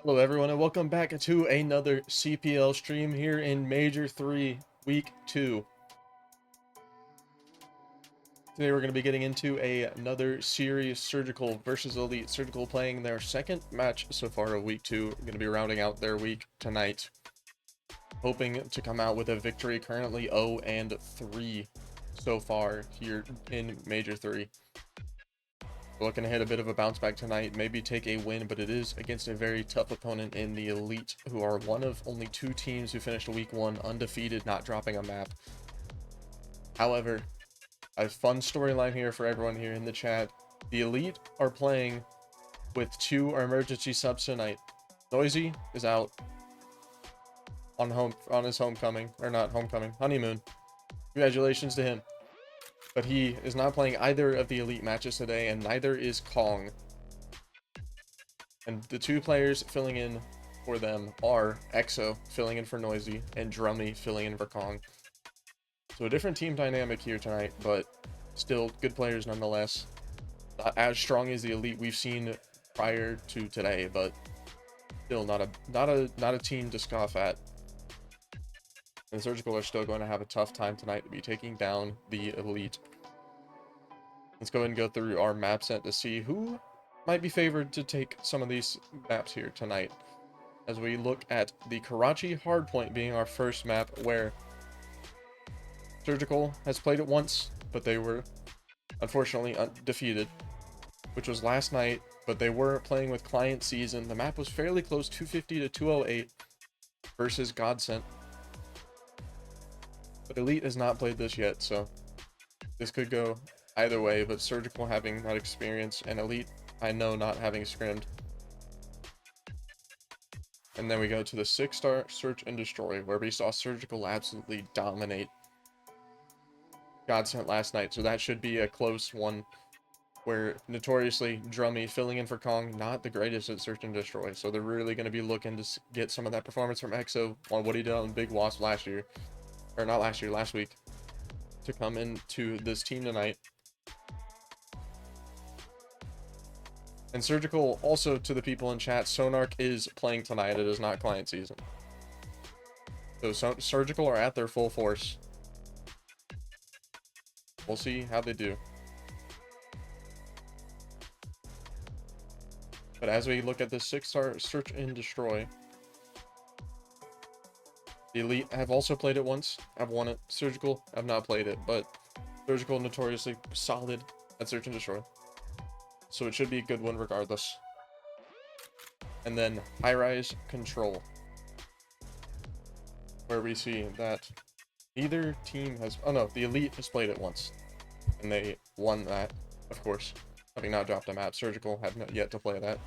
Hello everyone and welcome back to another CPL stream here in Major 3 Week 2. Today we're going to be getting into another series, Surgical versus Elite. Surgical playing their second match so far of Week 2. We're going to be rounding out their week tonight. Hoping to come out with a victory, currently 0-3 so far here in Major 3. Looking to hit a bit of a bounce back tonight, maybe take a win, but it is against a very tough opponent in the Elite, who are one of only two teams who finished week 1 undefeated, not dropping a map. However, a fun storyline here for everyone here in the chat. The Elite are playing with two emergency subs tonight. Noisy is out on his homecoming, or not homecoming, honeymoon. Congratulations to him. But he is not playing either of the Elite matches today, and neither is Kong. And the two players filling in for them are EXO filling in for Noisy and Drummy filling in for Kong. So a different team dynamic here tonight, but still good players nonetheless. Not as strong as the Elite we've seen prior to today, but still not a team to scoff at. And Surgical are still going to have a tough time tonight to be taking down the Elite. Let's go ahead and go through our map set to see who might be favored to take some of these maps here tonight. As we look at the Karachi Hardpoint being our first map, where Surgical has played it once, but they were unfortunately defeated, which was last night, but they were playing with Client Season. The map was fairly close, 250 to 208 versus Godsent. But Elite has not played this yet, so this could go either way, but Surgical having that experience, and Elite, I know, not having scrimmed. And then we go to the 6-star Search and Destroy, where we saw Surgical absolutely dominate Godsent last night, so that should be a close one, where notoriously Drummy filling in for Kong, not the greatest at Search and Destroy, so they're really going to be looking to get some of that performance from EXO on what he did on Big Wasp last year, or not last year, last week, to come into this team tonight. And Surgical, also to the people in chat, Sonark is playing tonight. It is not Client Season. So Surgical are at their full force. We'll see how they do. But as we look at this 6-star Search and Destroy, the Elite have also played it once. I've won it. Surgical have not played it, but Surgical notoriously solid at Search and Destroy. So it should be a good one regardless. And then Highrise Control, where we see that neither team has... Oh no, the Elite has played it once, and they won that, of course, having not dropped a map. Surgical have not yet to play that.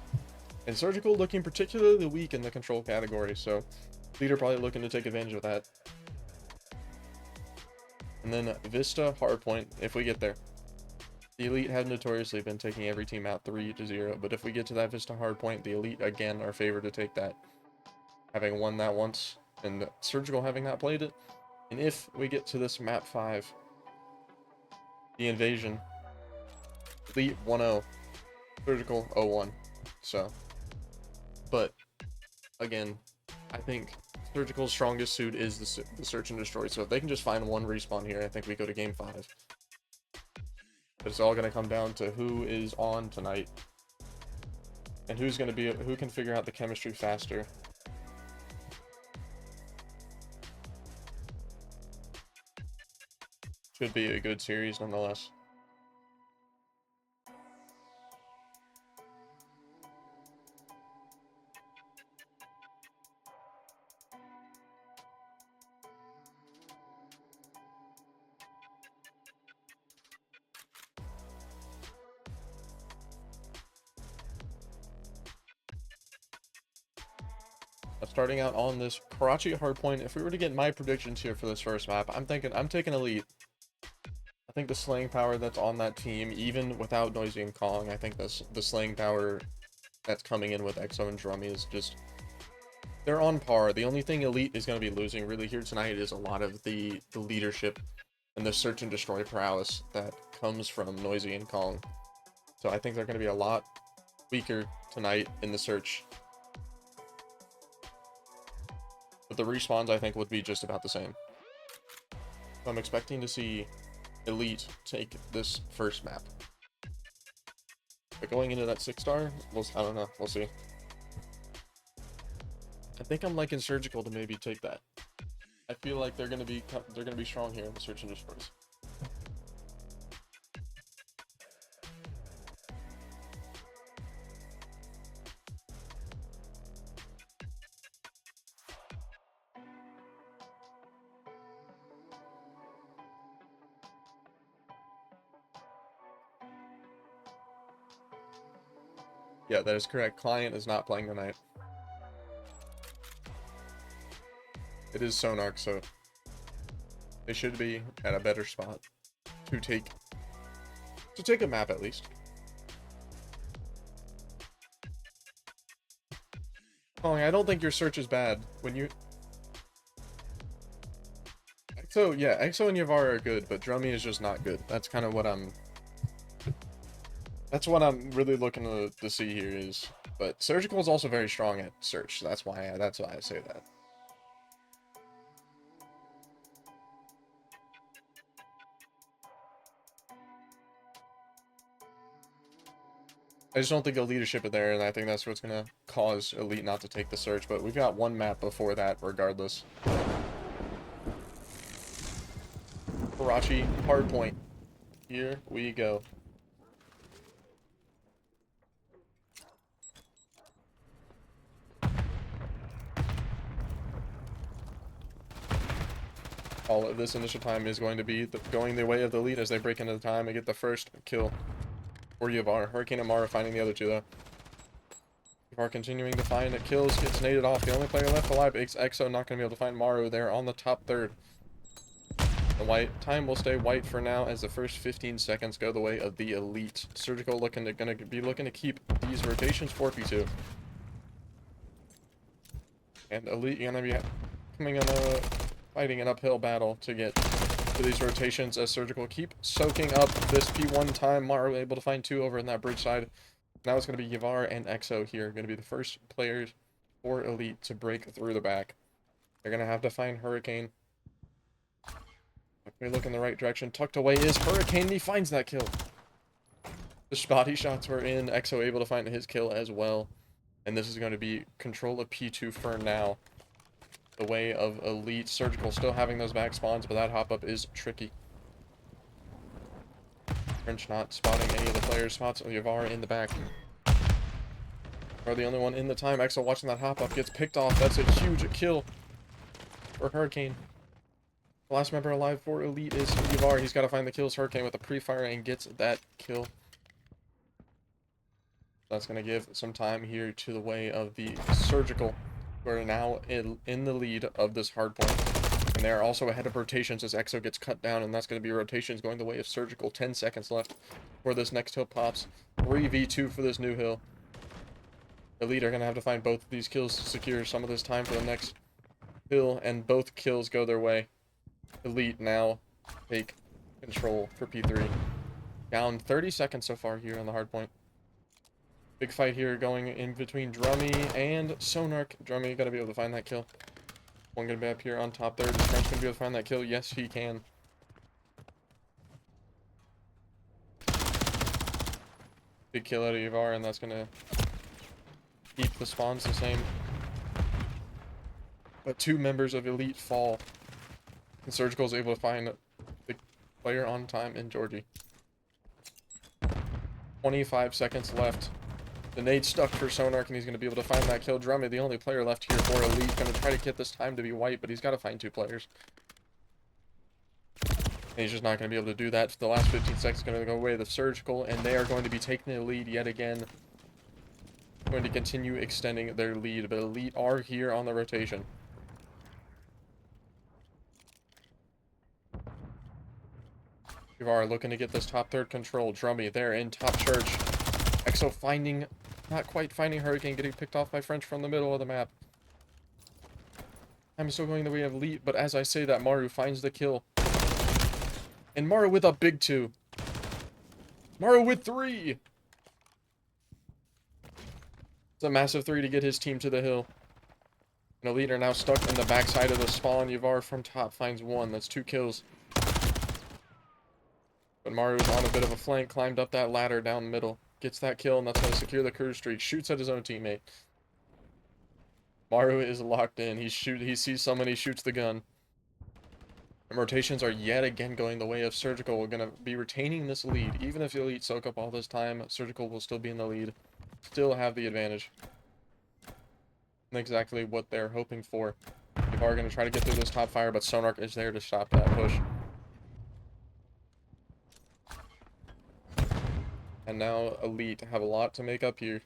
And Surgical looking particularly weak in the control category, so Elite are probably looking to take advantage of that. And then Vista Hardpoint, if we get there. The Elite have notoriously been taking every team out 3-0, but if we get to that Vista Hardpoint, the Elite again are favored to take that, having won that once, and Surgical having not played it. And if we get to this map 5, the Invasion, Elite 1-0, Surgical 0-1. So, but again, I think Surgical's strongest suit is the Search and Destroy, so if they can just find one respawn here, I think we go to game 5. But it's all going to come down to who is on tonight, and who can figure out the chemistry faster. Should be a good series nonetheless. Starting out on this Karachi Hardpoint, if we were to get my predictions here for this first map, I'm taking Elite. I think the slaying power that's on that team, even without Noisy and Kong, I think the slaying power that's coming in with EXO and Drummy is just... they're on par. The only thing Elite is going to be losing really here tonight is a lot of the leadership and the Search and Destroy prowess that comes from Noisy and Kong. So I think they're going to be a lot weaker tonight in the Search. But the respawns, I think, would be just about the same. So I'm expecting to see Elite take this first map. But going into that 6-star, I don't know. We'll see. I think I'm liking Surgical to maybe take that. I feel like they're gonna be strong here in the search and destroys. Yeah, that is correct. Client is not playing tonight. It is Sonark, so they should be at a better spot to take a map at least. Oh, I don't think your search is bad when you. Exo, yeah, Exo and Yavar are good, but Drummy is just not good. That's kind of what I'm. That's what I'm really looking to see here is. But Surgical is also very strong at search. So that's why I say that. I just don't think the leadership is there, and I think that's what's gonna cause Elite not to take the search. But we've got one map before that, regardless. Karachi hardpoint. Here we go. All of this initial time is going to be going the way of the lead as they break into the time and get the first kill for Yavar. Hurricane and Mara finding the other two, though. Yavar continuing to find kills, gets naded off. The only player left alive is Exo, not going to be able to find Maru there on the top third. The white time will stay white for now as the first 15 seconds go the way of the Elite. Surgical gonna be looking to keep these rotations 4v2. And Elite gonna be coming on a fighting an uphill battle to get to these rotations as Surgical keep soaking up this P1 time. Maru able to find two over in that bridge side. Now it's going to be Yavar and Exo here. Going to be the first players for Elite to break through the back. They're going to have to find Hurricane. If we look in the right direction, tucked away is Hurricane, and he finds that kill. The body shots were in. Exo able to find his kill as well. And this is going to be control of P2 for now. The way of Elite. Surgical still having those back spawns, but that hop-up is tricky. French not spotting any of the players' spots. Yavar in the back. Are the only one in the time. Exo watching that hop-up gets picked off. That's a huge kill for Hurricane. The last member alive for Elite is Yavar. He's got to find the kills. Hurricane with a pre-fire and gets that kill. That's going to give some time here to the way of the Surgical. We're now in the lead of this hardpoint. And they're also ahead of rotations as Exo gets cut down. And that's going to be rotations going the way of Surgical. 10 seconds left before this next hill pops. 3v2 for this new hill. Elite are going to have to find both of these kills to secure some of this time for the next hill. And both kills go their way. Elite now take control for P3. Down 30 seconds so far here on the hardpoint. Big fight here going in between Drummy and Sonark. Drummy gotta be able to find that kill. One gonna be up here on top there. Is French gonna be able to find that kill? Yes, he can. Big kill out of Yavar, and that's gonna keep the spawns the same. But two members of Elite fall. And Surgical is able to find the player on time in Georgie. 25 seconds left. The nade stuck for Sonark, and he's going to be able to find that kill. Drummy, the only player left here for Elite, going to try to get this time to be white, but he's got to find two players. And he's just not going to be able to do that. The last 15 seconds is going to go away the Surgical, and they are going to be taking the lead yet again. Going to continue extending their lead, but Elite are here on the rotation. Yavar looking to get this top third control. Drummy there in top church. Exo finding, not quite finding Hurricane, getting picked off by French from the middle of the map. I'm still going the way of Elite, but as I say that, Maru finds the kill. And Maru with a big 2. Maru with 3! It's a massive 3 to get his team to the hill. And Elite are now stuck in the backside of the spawn. Yavar from top finds one. That's 2 kills. But Mario's on a bit of a flank, climbed up that ladder down the middle. Gets that kill, and that's going to secure the cruise streak. Shoots at his own teammate. Mario is locked in. He sees someone, he shoots the gun. And rotations are yet again going the way of Surgical. We're going to be retaining this lead. Even if the Elite soak up all this time, Surgical will still be in the lead. Still have the advantage. Exactly what they're hoping for. They are going to try to get through this top fire, but Sonark is there to stop that push. And now Elite have a lot to make up here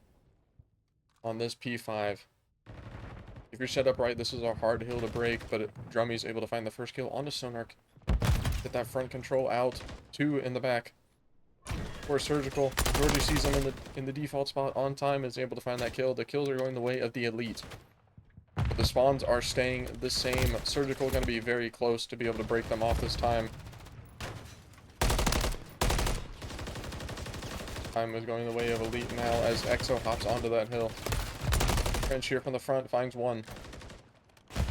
on this P5. If you're set up right, this is a hard hill to break, but Drummy's able to find the first kill onto Sonark. Get that front control out. 2 in the back. For Surgical. Georgie sees him in the default spot on time and is able to find that kill. The kills are going the way of the Elite. But the spawns are staying the same. Surgical going to be very close to be able to break them off this time. Time is going the way of Elite now as Exo hops onto that hill. French here from the front finds one.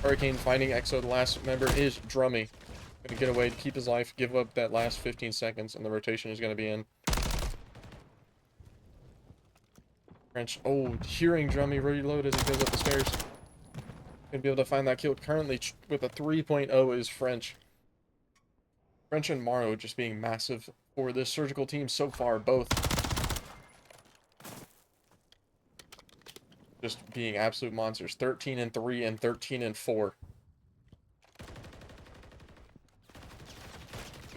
Hurricane finding Exo. The last member is Drummy. Gonna get away to keep his life, give up that last 15 seconds, and the rotation is gonna be in. French, oh, hearing Drummy reload as he goes up the stairs. Gonna be able to find that kill. Currently with a 3.0 is French. French and Morrow just being massive for this Surgical team so far, both. Just being absolute monsters. 13-3 and 13-4.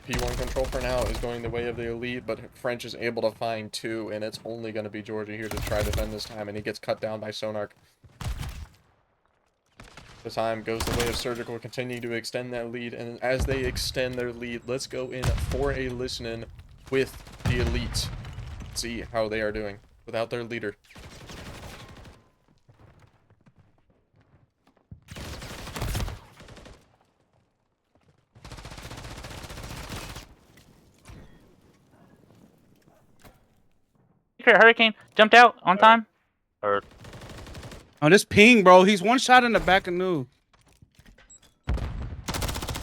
P1 control for now is going the way of the Elite, but French is able to find 2, and it's only going to be Georgie here to try to defend this time, and he gets cut down by Sonark. The time goes the way of Surgical, continuing to extend that lead, and as they extend their lead, let's go in for a listen-in with the Elite. See how they are doing without their leader. Hurricane jumped out on time. Hurt. Oh, this ping, bro. He's one shot in the back of new.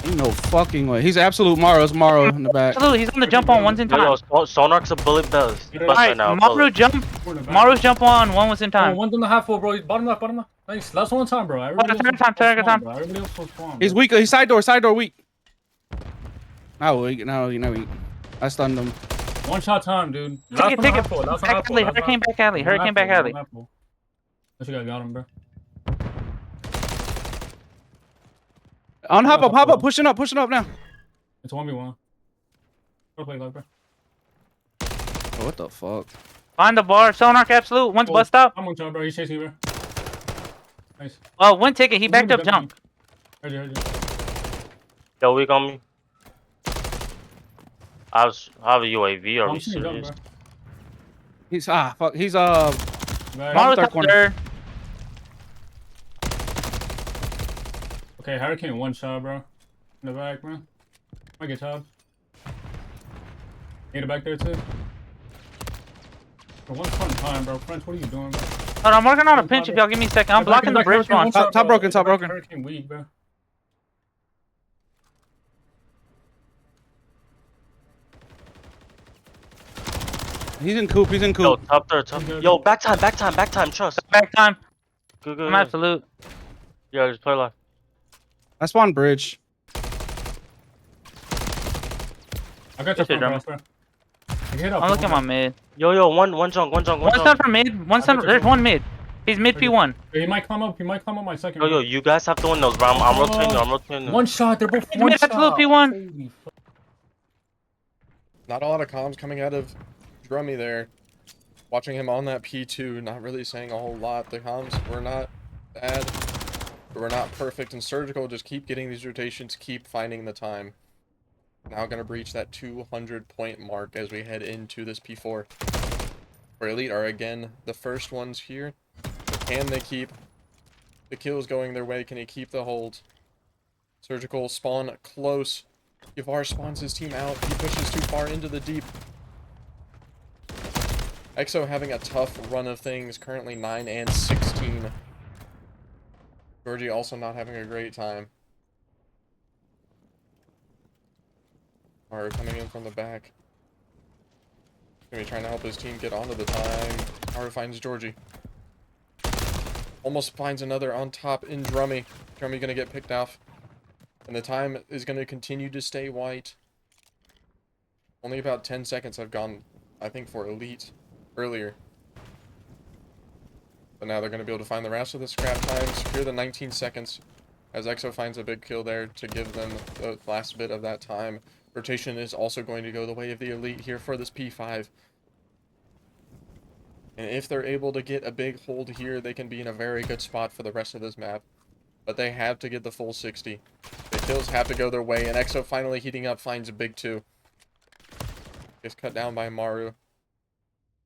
Ain't no fucking way. He's absolute Morrow. It's Morrow in the back. Absolutely, he's on the jump on. One's in time. Yo, Sonark's a bullet bust. Alright, Maru jump. Maru's jump on. One was in time. One's in the half full, bro. Bottom left, bottom left. Nice. Last one time, bro. Third time. Everybody else was spawn, He's weak. He's side door weak. Now weak. Now weak. I stunned him. One shot time, dude. Take it. Back alley. Hurricane back alley. Hurricane back alley. I think I got him, bro. On hop up, pushing up now. It's 1v1. Go play live, bro. Oh, what the fuck? Find the bar. Sonark absolute. One's bust up. I'm on jump, bro. He's chasing you, bro. Nice. Oh, one ticket. He backed up jump. Heard you. Yo, weak on me. I have a UAV. Are we serious? He's fuck. He's Maru's up there. Okay, Hurricane one shot, bro. In the back, man. Might get top. Need it back there too. For one fun time, bro. French, what are you doing, bro? Hold on, I'm working on a pinch if y'all give me a second. I'm blocking the bridge one. Top broken. Hurricane weak, bro. He's in coop. Yo, top there. Yo, back time. Trust. Back time. Good. I'm absolute. Yeah, just play live. I spawned bridge. I got your front, bro. I'm looking at my mid. Yo, one junk. One stun from mid. There's one mid. He's mid P1. He might climb up my second. Yo, you guys have to win those, bro. I'm rotating. One shot. They're both He's one mid shot. absolute P1. Not a lot of comms coming out of Drummy there. Watching him on that P2, not really saying a whole lot. The comms were not bad, but we're not perfect. And Surgical just keep getting these rotations, keep finding the time. Now gonna breach that 200-point mark as we head into this P4. For Elite are again the first ones here. But can they keep the kills going their way? Can he keep the hold? Surgical spawn close. Yavar spawns his team out. He pushes too far into the deep. Exo having a tough run of things. Currently 9 and 16. Georgie also not having a great time. Are coming in from the back. Gonna be trying to help his team get onto the time. Haru finds Georgie. Almost finds another on top in Drummy. Drummy gonna get picked off. And the time is gonna continue to stay white. Only about 10 seconds have gone, I think, for Elite earlier. But now they're gonna be able to find the rest of the scrap time, secure the 19 seconds. As EXO finds a big kill there to give them the last bit of that time. Rotation is also going to go the way of the Elite here for this P5. And if they're able to get a big hold here, they can be in a very good spot for the rest of this map. But they have to get the full 60. The kills have to go their way, and EXO finally heating up finds a big 2. Gets cut down by Maru.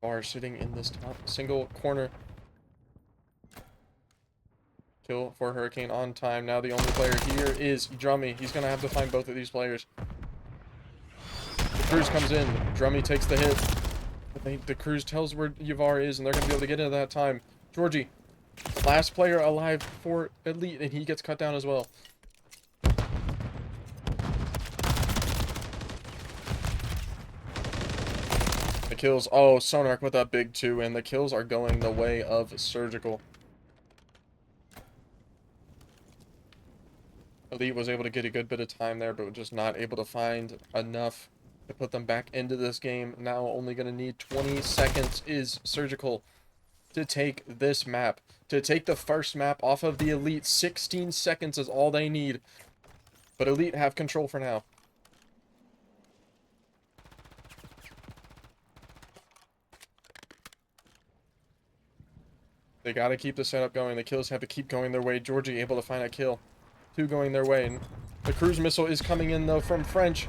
Maru sitting in this top single corner. Kill for Hurricane on time. Now the only player here is Drummy. He's going to have to find both of these players. The Cruise comes in. Drummy takes the hit. The Cruise tells where Yavar is, and they're going to be able to get into that time. Georgie, last player alive for Elite, and he gets cut down as well. The kills, oh, Sonark with a big 2, and the kills are going the way of Surgical. Elite was able to get a good bit of time there, but just not able to find enough to put them back into this game. Now only going to need 20 seconds is Surgical to take this map. To take the first map off of the Elite. 16 seconds is all they need. But Elite have control for now. They got to keep the setup going. The kills have to keep going their way. Georgie able to find a kill. 2 going their way. And the cruise missile is coming in, though, from French.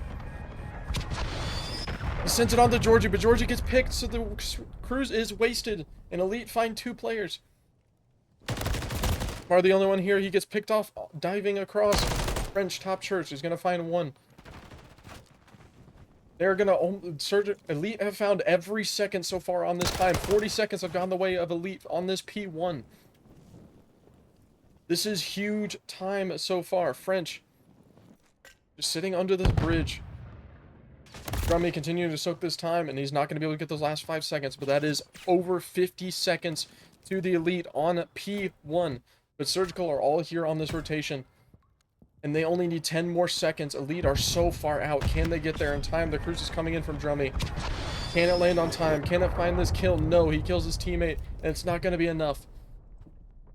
He sends it on to Georgie, but Georgie gets picked, so the cruise is wasted. And Elite find 2 players. Are the only one here. He gets picked off diving across French top church. He's going to find 1. They're going to... Elite have found every second so far on this time. 40 seconds have gone the way of Elite on this P1. This is huge time so far. French just sitting under this bridge. Drummy continuing to soak this time, and he's not going to be able to get those last 5 seconds, but that is over 50 seconds to the Elite on P1. But Surgical are all here on this rotation, and they only need 10 more seconds. Elite are so far out. Can they get there in time? The cruise is coming in from Drummy. Can it land on time? Can it find this kill? No, he kills his teammate, and it's not going to be enough.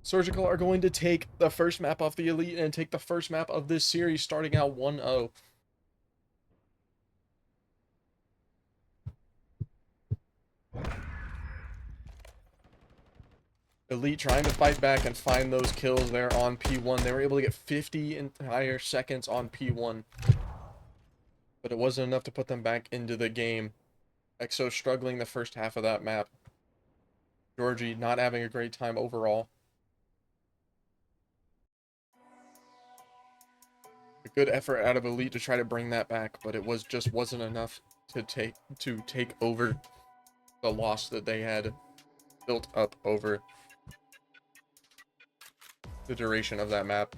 Surgical are going to take the first map off the Elite and take the first map of this series, starting out 1-0. Elite trying to fight back and find those kills there on P1. They were able to get 50 entire seconds on P1. But it wasn't enough to put them back into the game. EXO struggling the first half of that map. Georgie not having a great time overall. A good effort out of Elite to try to bring that back, but it wasn't enough to take over the loss that they had built up over the duration of that map.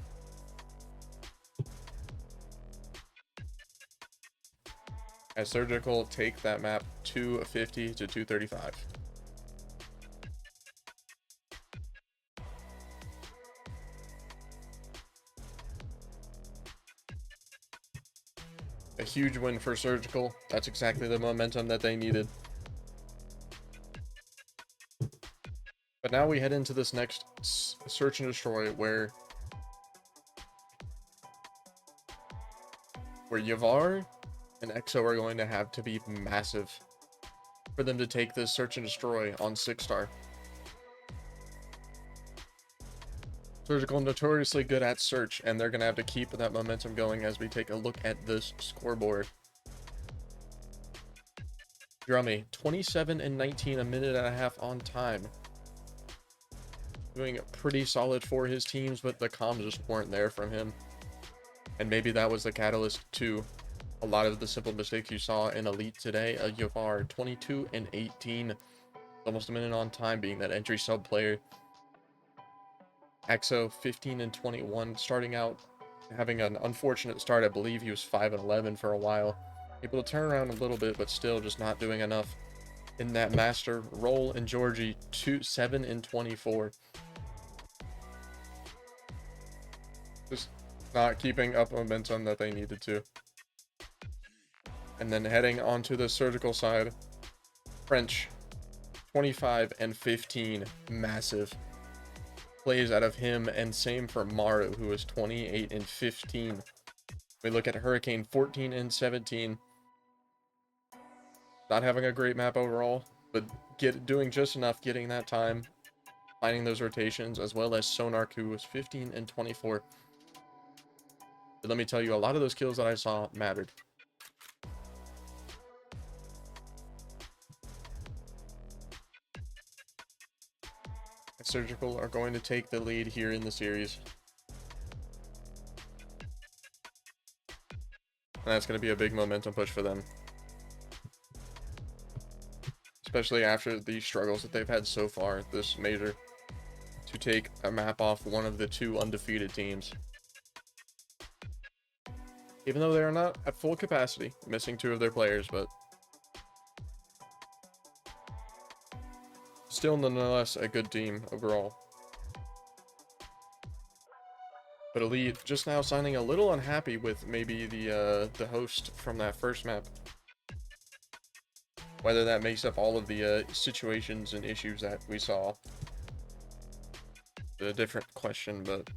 As Surgical take that map 250 to 235. A huge win for Surgical. That's exactly the momentum that they needed. But now we head into this next search and destroy where Yavar and EXO are going to have to be massive for them to take this search and destroy on 6-star. Surgical notoriously good at search, and they're going to have to keep that momentum going as we take a look at this scoreboard. Drummy, 27 and 19, a minute and a half on time. Doing pretty solid for his teams, but the comms just weren't there from him. And maybe that was the catalyst to a lot of the simple mistakes you saw in Elite today. Yavar, 22 and 18. Almost a minute on time, being that entry sub player. EXO 15 and 21, starting out having an unfortunate start. I believe he was 5 and 11 for a while. Able to turn around a little bit, but still just not doing enough in that master role. And Georgie 7 and 24. Just not keeping up momentum that they needed to. And then heading onto the surgical side, French 25 and 15, massive plays out of him, and same for Maru, who is 28 and 15. We look at Hurricane 14 and 17. Not having a great map overall, but doing just enough, getting that time, finding those rotations, as well as Sonark, who was 15 and 24. But let me tell you, a lot of those kills that I saw mattered. Surgical are going to take the lead here in the series. And that's going to be a big momentum push for them. Especially after the struggles that they've had so far this major, to take a map off one of the two undefeated teams. Even though they are not at full capacity, missing 2 of their players, but still nonetheless a good team overall. But Elite just now sounding a little unhappy with maybe the host from that first map. Whether that makes up all of the situations and issues that we saw, a different question, but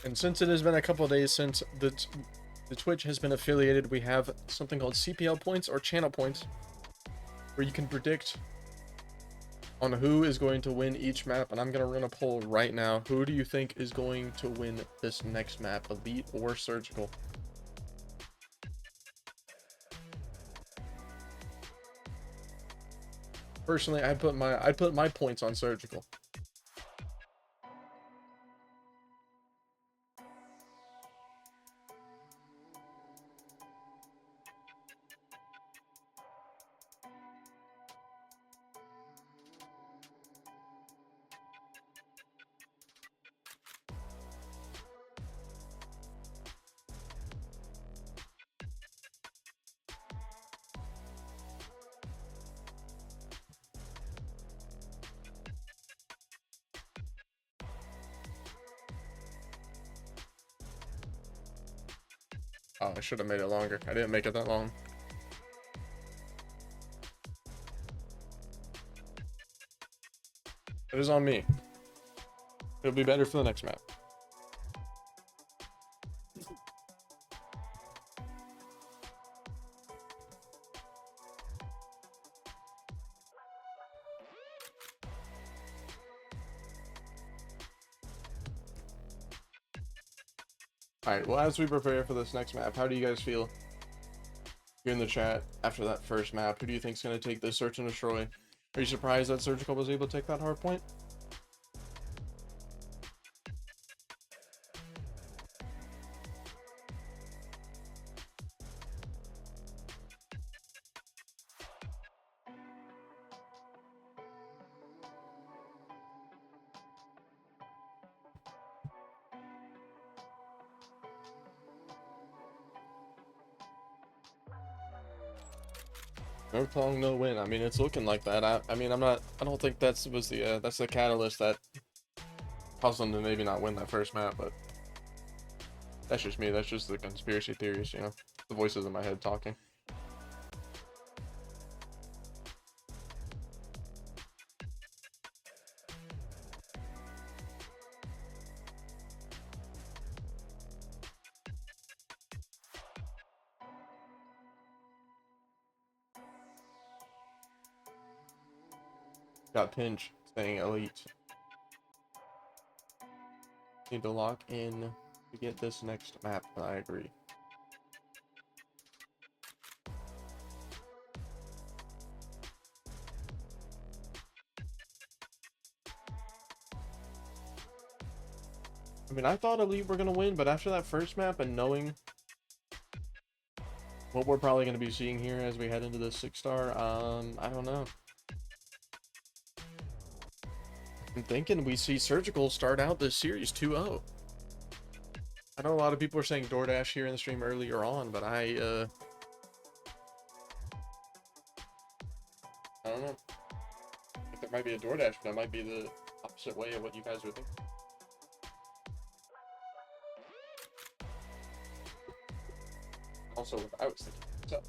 and since it has been a couple of days since the Twitch has been affiliated, we have something called CPL points or channel points, where you can predict on who is going to win each map. And I'm going to run a poll right now. Who do you think is going to win this next map, Elite or Surgical? Personally, I'd put my points on Surgical. Oh, I should have made it longer. I didn't make it that long. It is on me. It'll be better for the next map. Alright, well, as we prepare for this next map, how do you guys feel here in the chat after that first map? Who do you think is going to take this Search and Destroy? Are you surprised that Surgical was able to take that hard point? No Tong, no win. I mean, it's looking like that. I mean, I don't think that's the catalyst that caused them to maybe not win that first map, but that's just me. That's just the conspiracy theories, you know, the voices in my head talking. Got Pinch saying Elite. Need to lock in we get this next map, I agree. I mean, I thought Elite were going to win, but after that first map and knowing what we're probably going to be seeing here as we head into this 6-star, I don't know. I'm thinking we see Surgical start out this series 2-0. I know a lot of people are saying DoorDash here in the stream earlier on, but I don't know. I think there might be a DoorDash, but that might be the opposite way of what you guys would think. Also, what I was thinking myself.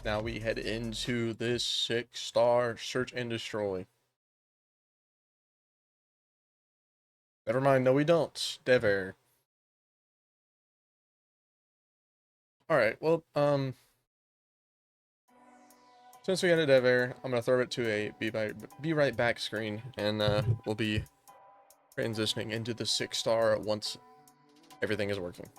Now we head into this 6-star search and destroy. Never mind, no we don't. Dever. Alright, well, since we had a Dever, I'm gonna throw it to a be right back screen, and we'll be transitioning into the 6-star once everything is working.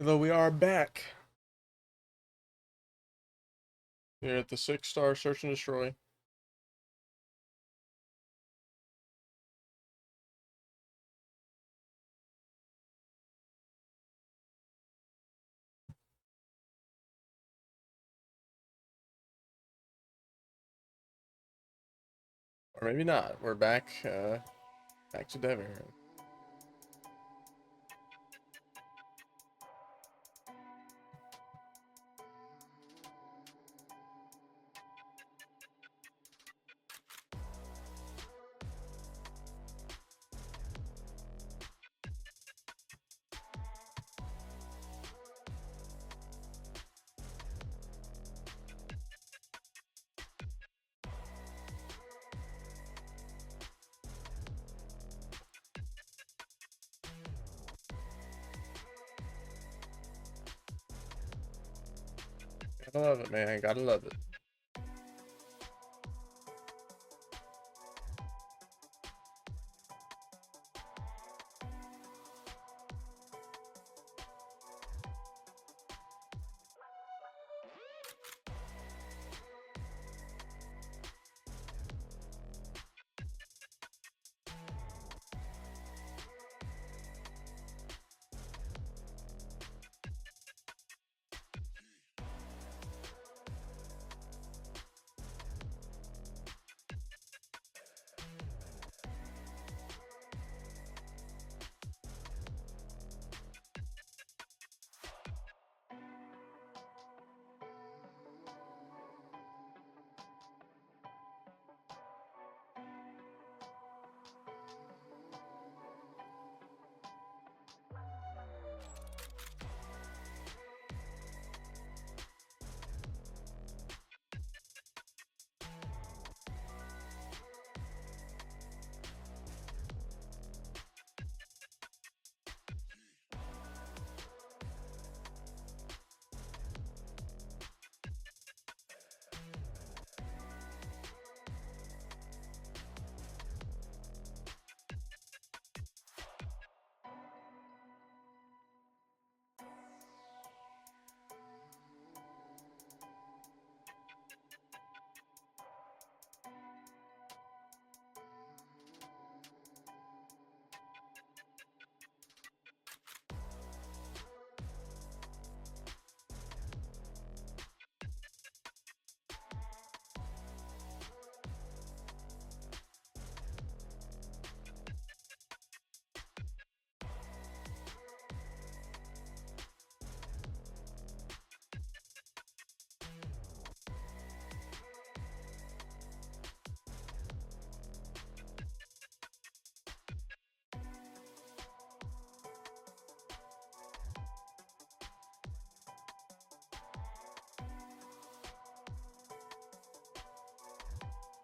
Though we are back. Here at the 6-star Search and Destroy. Or maybe not. We're back, back to Devon. Gotta love it, man. Gotta love it.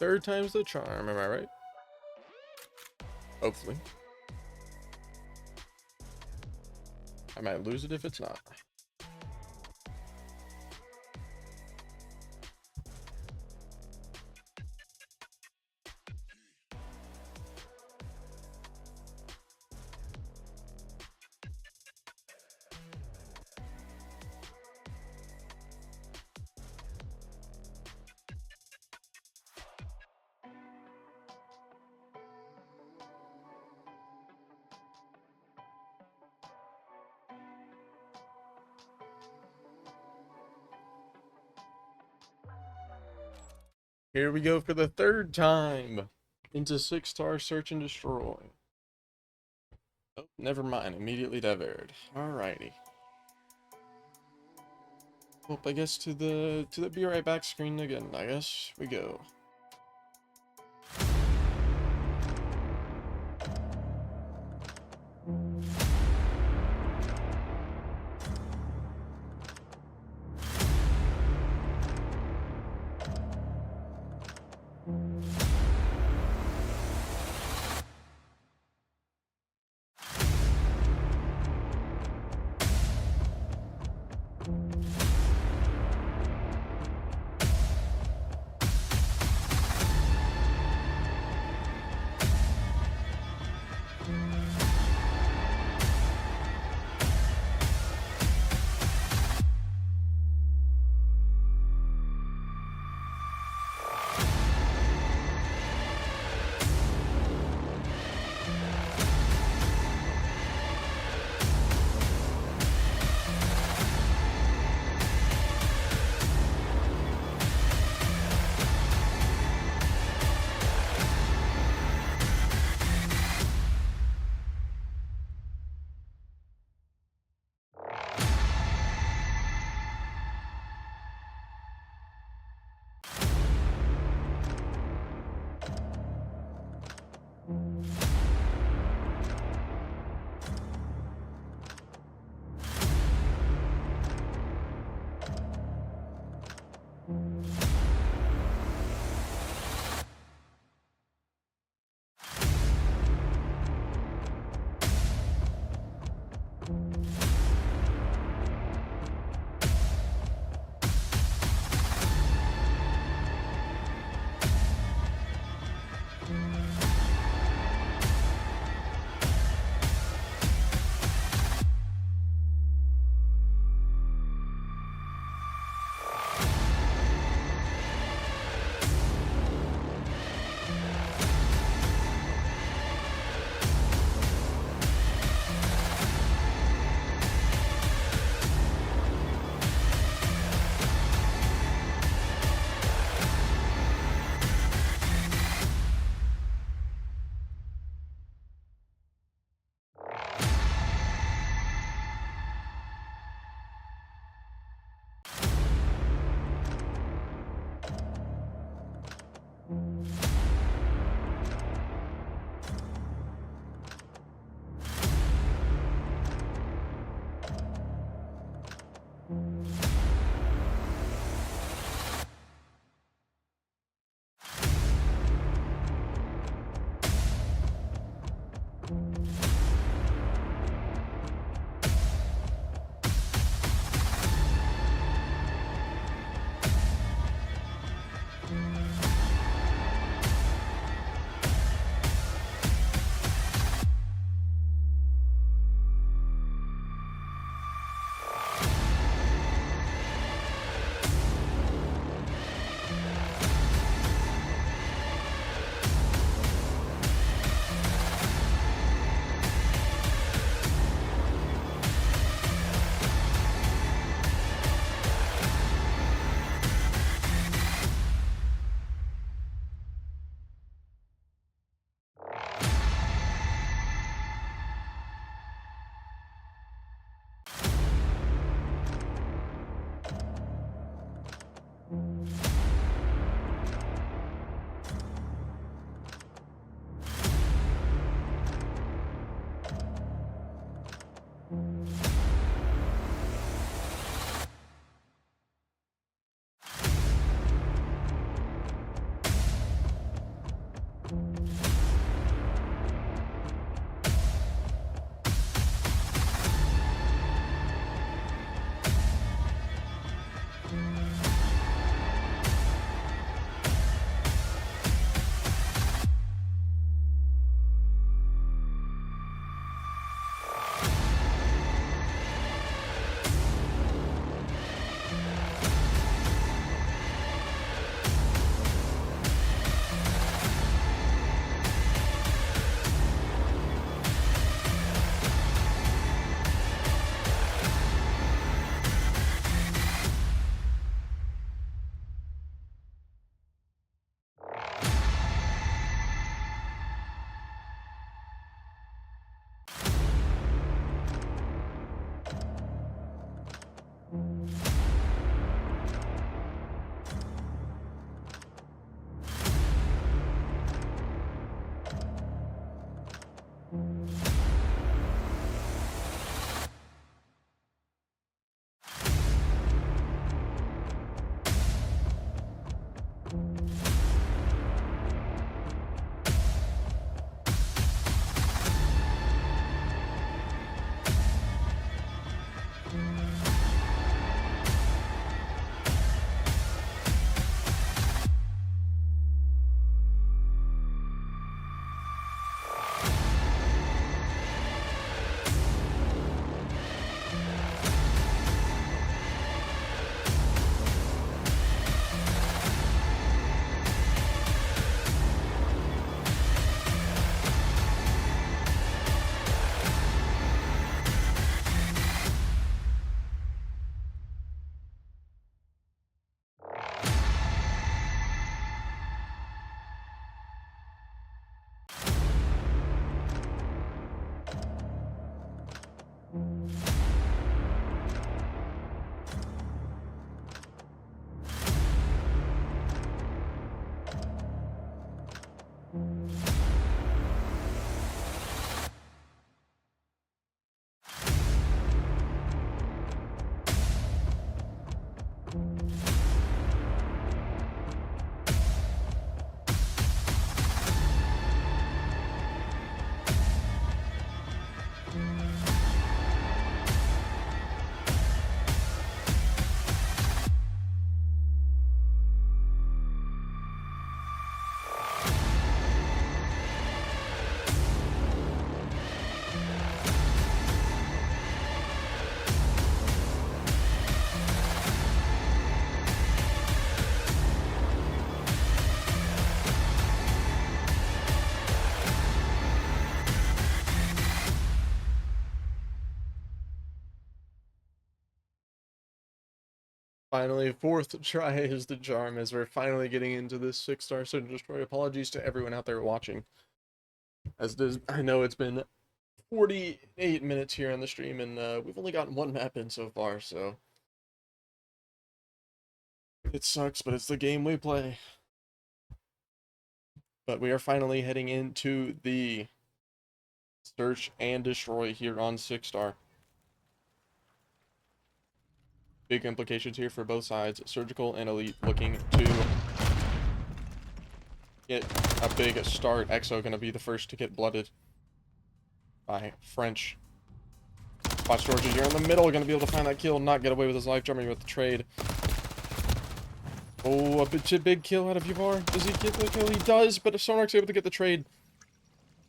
Third time's the charm, am I right? Hopefully. I might lose it if it's not. Here we go for the third time into 6-star Search and Destroy. Oh, never mind. Immediately diverted. Alrighty. Well, I guess to the be right back screen again. I guess we go. Finally, fourth try is the charm as we're finally getting into this 6-star Search and Destroy. Apologies to everyone out there watching. As it is, I know it's been 48 minutes here on the stream, and we've only gotten one map in so far, so it sucks, but it's the game we play. But we are finally heading into the Search and Destroy here on 6-star. Big implications here for both sides. Surgical and Elite looking to get a big start. EXO going to be the first to get blooded by French. Watch Georgia, you're in the middle, going to be able to find that kill, not get away with his life, jumping with the trade. Oh, a big kill out of Yavar. Does he get the kill? He does, but Sonark's able to get the trade.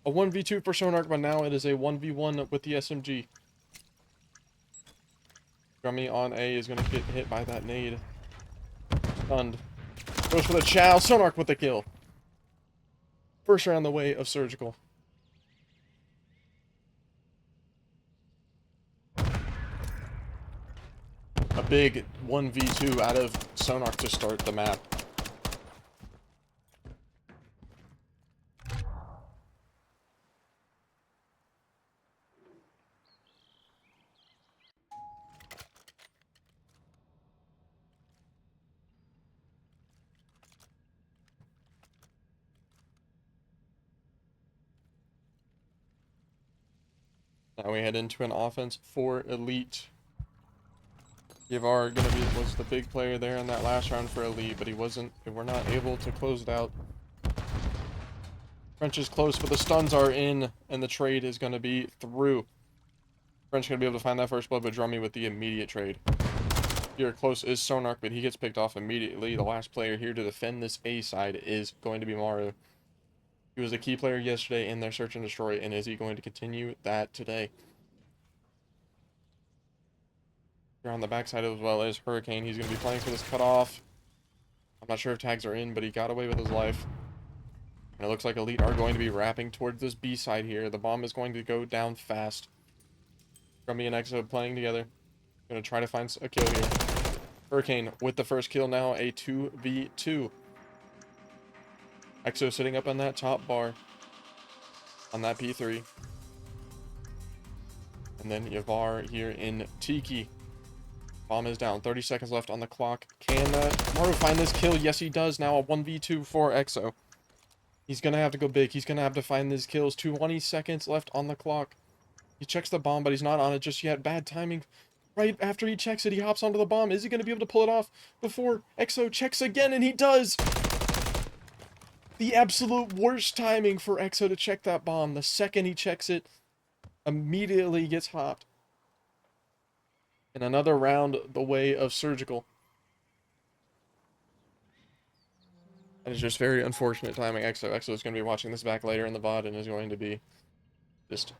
A 1v2 for Sonark, but now it is a 1v1 with the SMG. Drummy on A is going to get hit by that nade. Stunned. Goes for the chow. Sonark with the kill. First round the way of Surgical. A big 1v2 out of Sonark to start the map. Now we head into an offense for Elite. Yavar was the big player there in that last round for Elite, but he wasn't. We're not able to close it out. French is close, but the stuns are in, and the trade is going to be through. French going to be able to find that first blood, but Drummy with the immediate trade. Here close is Sonark, but he gets picked off immediately. The last player here to defend this A side is going to be Maru. He was a key player yesterday in their Search and Destroy, and is he going to continue that today? Here on the backside as well as Hurricane. He's going to be playing for this cutoff. I'm not sure if tags are in, but he got away with his life. And it looks like Elite are going to be wrapping towards this B side here. The bomb is going to go down fast. Grumby and Exo playing together. Going to try to find a kill here. Hurricane with the first kill now, a 2v2. Exo sitting up on that top bar. On that P3. And then Yavar here in Tiki. Bomb is down. 30 seconds left on the clock. Can Maru find this kill? Yes, he does. Now a 1v2 for EXO. He's going to have to go big. He's going to have to find these kills. 20 seconds left on the clock. He checks the bomb, but he's not on it just yet. Bad timing. Right after he checks it, he hops onto the bomb. Is he going to be able to pull it off before EXO checks again? And he does! The absolute worst timing for EXO to check that bomb. The second he checks it, immediately gets hopped. And another round the way of Surgical. That is just very unfortunate timing. EXO is going to be watching this back later in the VOD and is going to be just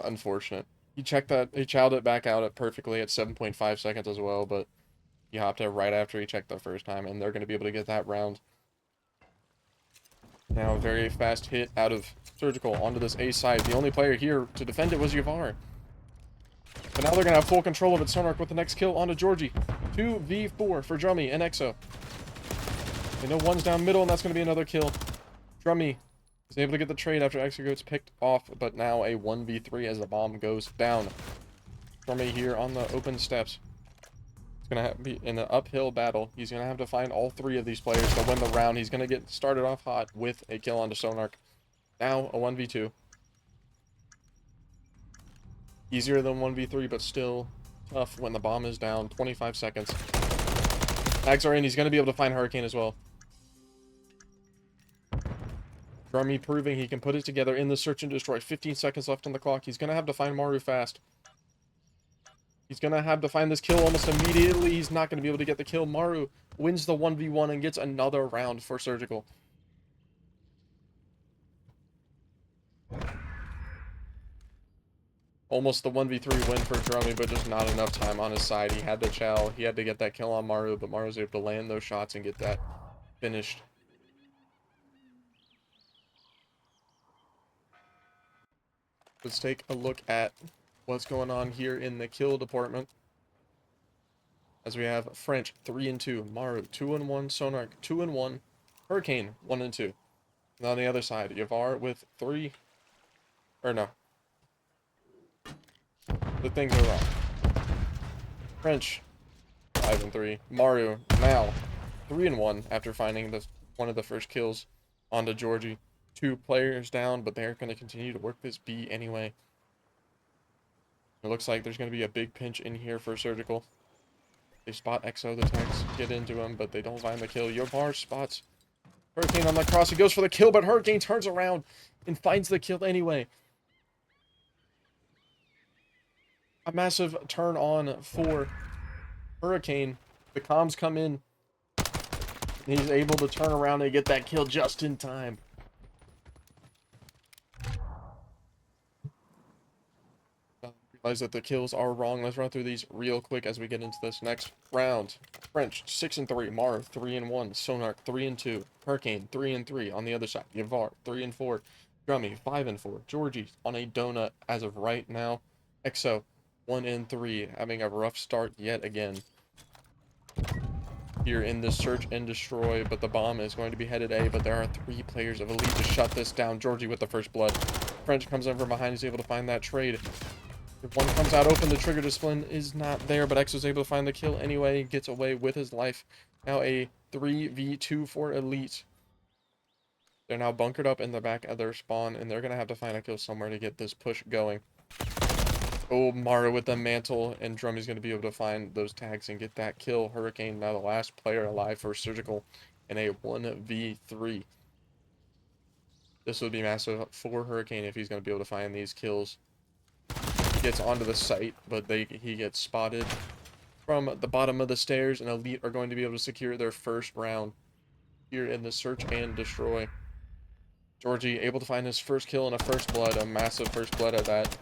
unfortunate. He chowed it back out at perfectly at 7.5 seconds as well, but he hopped it right after he checked the first time, and they're going to be able to get that round. Now a very fast hit out of Surgical onto this A side. The only player here to defend it was Yavar. But now they're going to have full control of it. Sonark with the next kill onto Georgie. 2v4 for Drummy and EXO. They know one's down middle, and that's going to be another kill. Drummy is able to get the trade after EXO gets picked off, but now a 1v3 as the bomb goes down. Drummy here on the open steps. He's going to be in an uphill battle. He's going to have to find all three of these players to win the round. He's going to get started off hot with a kill onto Sonark. Now a 1v2. Easier than 1v3, but still tough when the bomb is down. 25 seconds. Tags are in. He's going to be able to find Hurricane as well. Drummy proving he can put it together in the Search and Destroy. 15 seconds left on the clock. He's going to have to find Maru fast. He's going to have to find this kill almost immediately. He's not going to be able to get the kill. Maru wins the 1v1 and gets another round for Surgical. Almost the 1v3 win for Drummy, but just not enough time on his side. He had to chow. He had to get that kill on Maru, but Maru was able to land those shots and get that finished. Let's take a look at what's going on here in the kill department. As we have French 3 and 2, Maru 2 and 1, Sonark 2 and 1, Hurricane 1 and 2. And on the other side, Yavar with 3, or no. The things are wrong. French 5 and 3, Maru now 3 and 1 after finding one of the first kills onto Georgie. 2 players down, but they're going to continue to work this B anyway. It looks like there's going to be a big pinch in here for Surgical. They spot EXO, the tanks get into him, but they don't find the kill. Yavar spots Hurricane on the cross. He goes for the kill, but Hurricane turns around and finds the kill anyway. A massive turn on for Hurricane. The comms come in. He's able to turn around and get that kill just in time. Realize that the kills are wrong. Let's run through these real quick as we get into this next round. French 6 and 3, Mar 3 and 1, Sonark 3 and 2, Hurricane 3 and 3 on the other side, Yavar 3 and 4, Drummy 5 and 4, Georgie on a donut as of right now, EXO 1 and 3, having a rough start yet again here in this search and destroy, but the bomb is going to be headed A, but there are 3 players of Elite to shut this down. Georgie with the first blood. French comes in from behind, he's able to find that trade. If one comes out open, the trigger discipline is not there, but X was able to find the kill anyway, gets away with his life. Now a 3v2 for Elite. They're now bunkered up in the back of their spawn, and they're going to have to find a kill somewhere to get this push going. Oh, Mara with the mantle, and Drummy's going to be able to find those tags and get that kill. Hurricane now the last player alive for Surgical in a 1v3. This would be massive for Hurricane if he's going to be able to find these kills. Gets onto the site, but he gets spotted from the bottom of the stairs, and Elite are going to be able to secure their first round here in the search and destroy. Georgie able to find his first kill and a first blood, a massive first blood at that.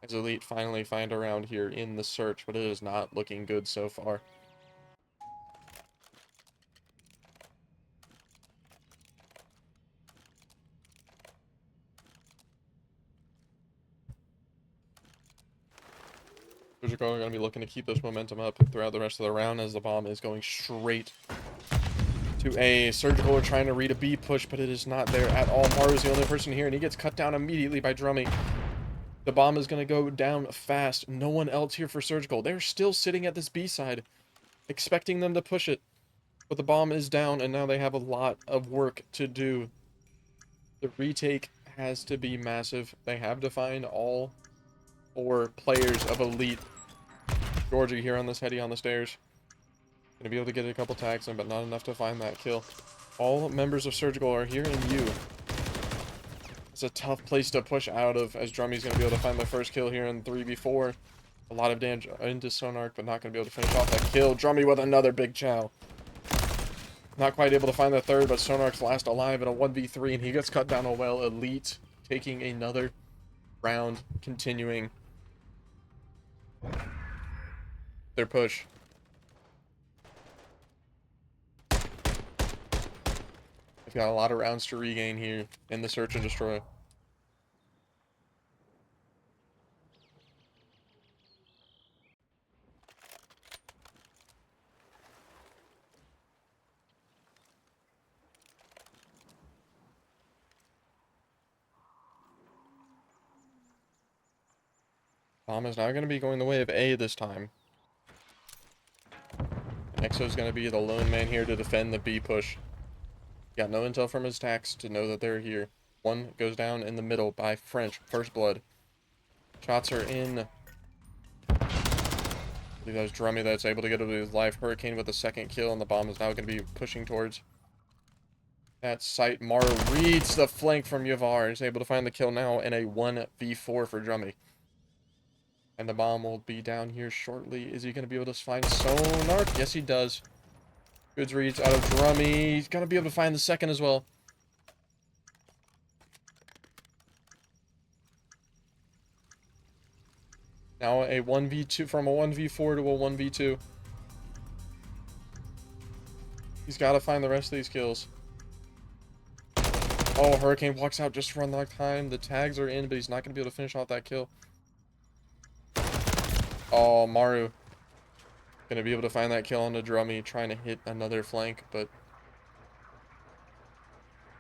As Elite finally find a round here in the search, but it is not looking good so far. Surgical are going to be looking to keep this momentum up throughout the rest of the round as the bomb is going straight to A. Surgical are trying to read a B push, but it is not there at all. Maru's the only person here, and he gets cut down immediately by Drummy. The bomb is going to go down fast. No one else here for Surgical. They're still sitting at this B side, expecting them to push it. But the bomb is down, and now they have a lot of work to do. The retake has to be massive. They have to find all 4 players of Elite. Georgie here on this heady on the stairs. Gonna be able to get a couple tags in, but not enough to find that kill. All members of Surgical are here in U. It's a tough place to push out of, as Drummy's gonna be able to find the first kill here in 3v4. A lot of damage into Sonark, but not gonna be able to finish off that kill. Drummy with another big chow. Not quite able to find the third, but Sonark's last alive in a 1v3, and he gets cut down a well. Elite taking another round, continuing their push. They've got a lot of rounds to regain here in the search and destroy. Bomb is now going to be going the way of A this time. EXO's going to be the lone man here to defend the B push. Got no intel from his tax to know that they're here. One goes down in the middle by French. First blood. Shots are in. I believe that was Drummy that's able to get over his life. Hurricane with the second kill, and the bomb is now going to be pushing towards that site. Mara reads the flank from Yavar and is able to find the kill now in a 1v4 for Drummy. And the bomb will be down here shortly. Is he going to be able to find Sonark? Yes, he does. Good reads out of Drummy. He's going to be able to find the second as well. Now a 1v2, from a 1v4 to a 1v2. He's got to find the rest of these kills. Oh, Hurricane walks out just for unlock time. The tags are in, but he's not going to be able to finish off that kill. Oh, Maru. Gonna be able to find that kill on the Drummy, trying to hit another flank, but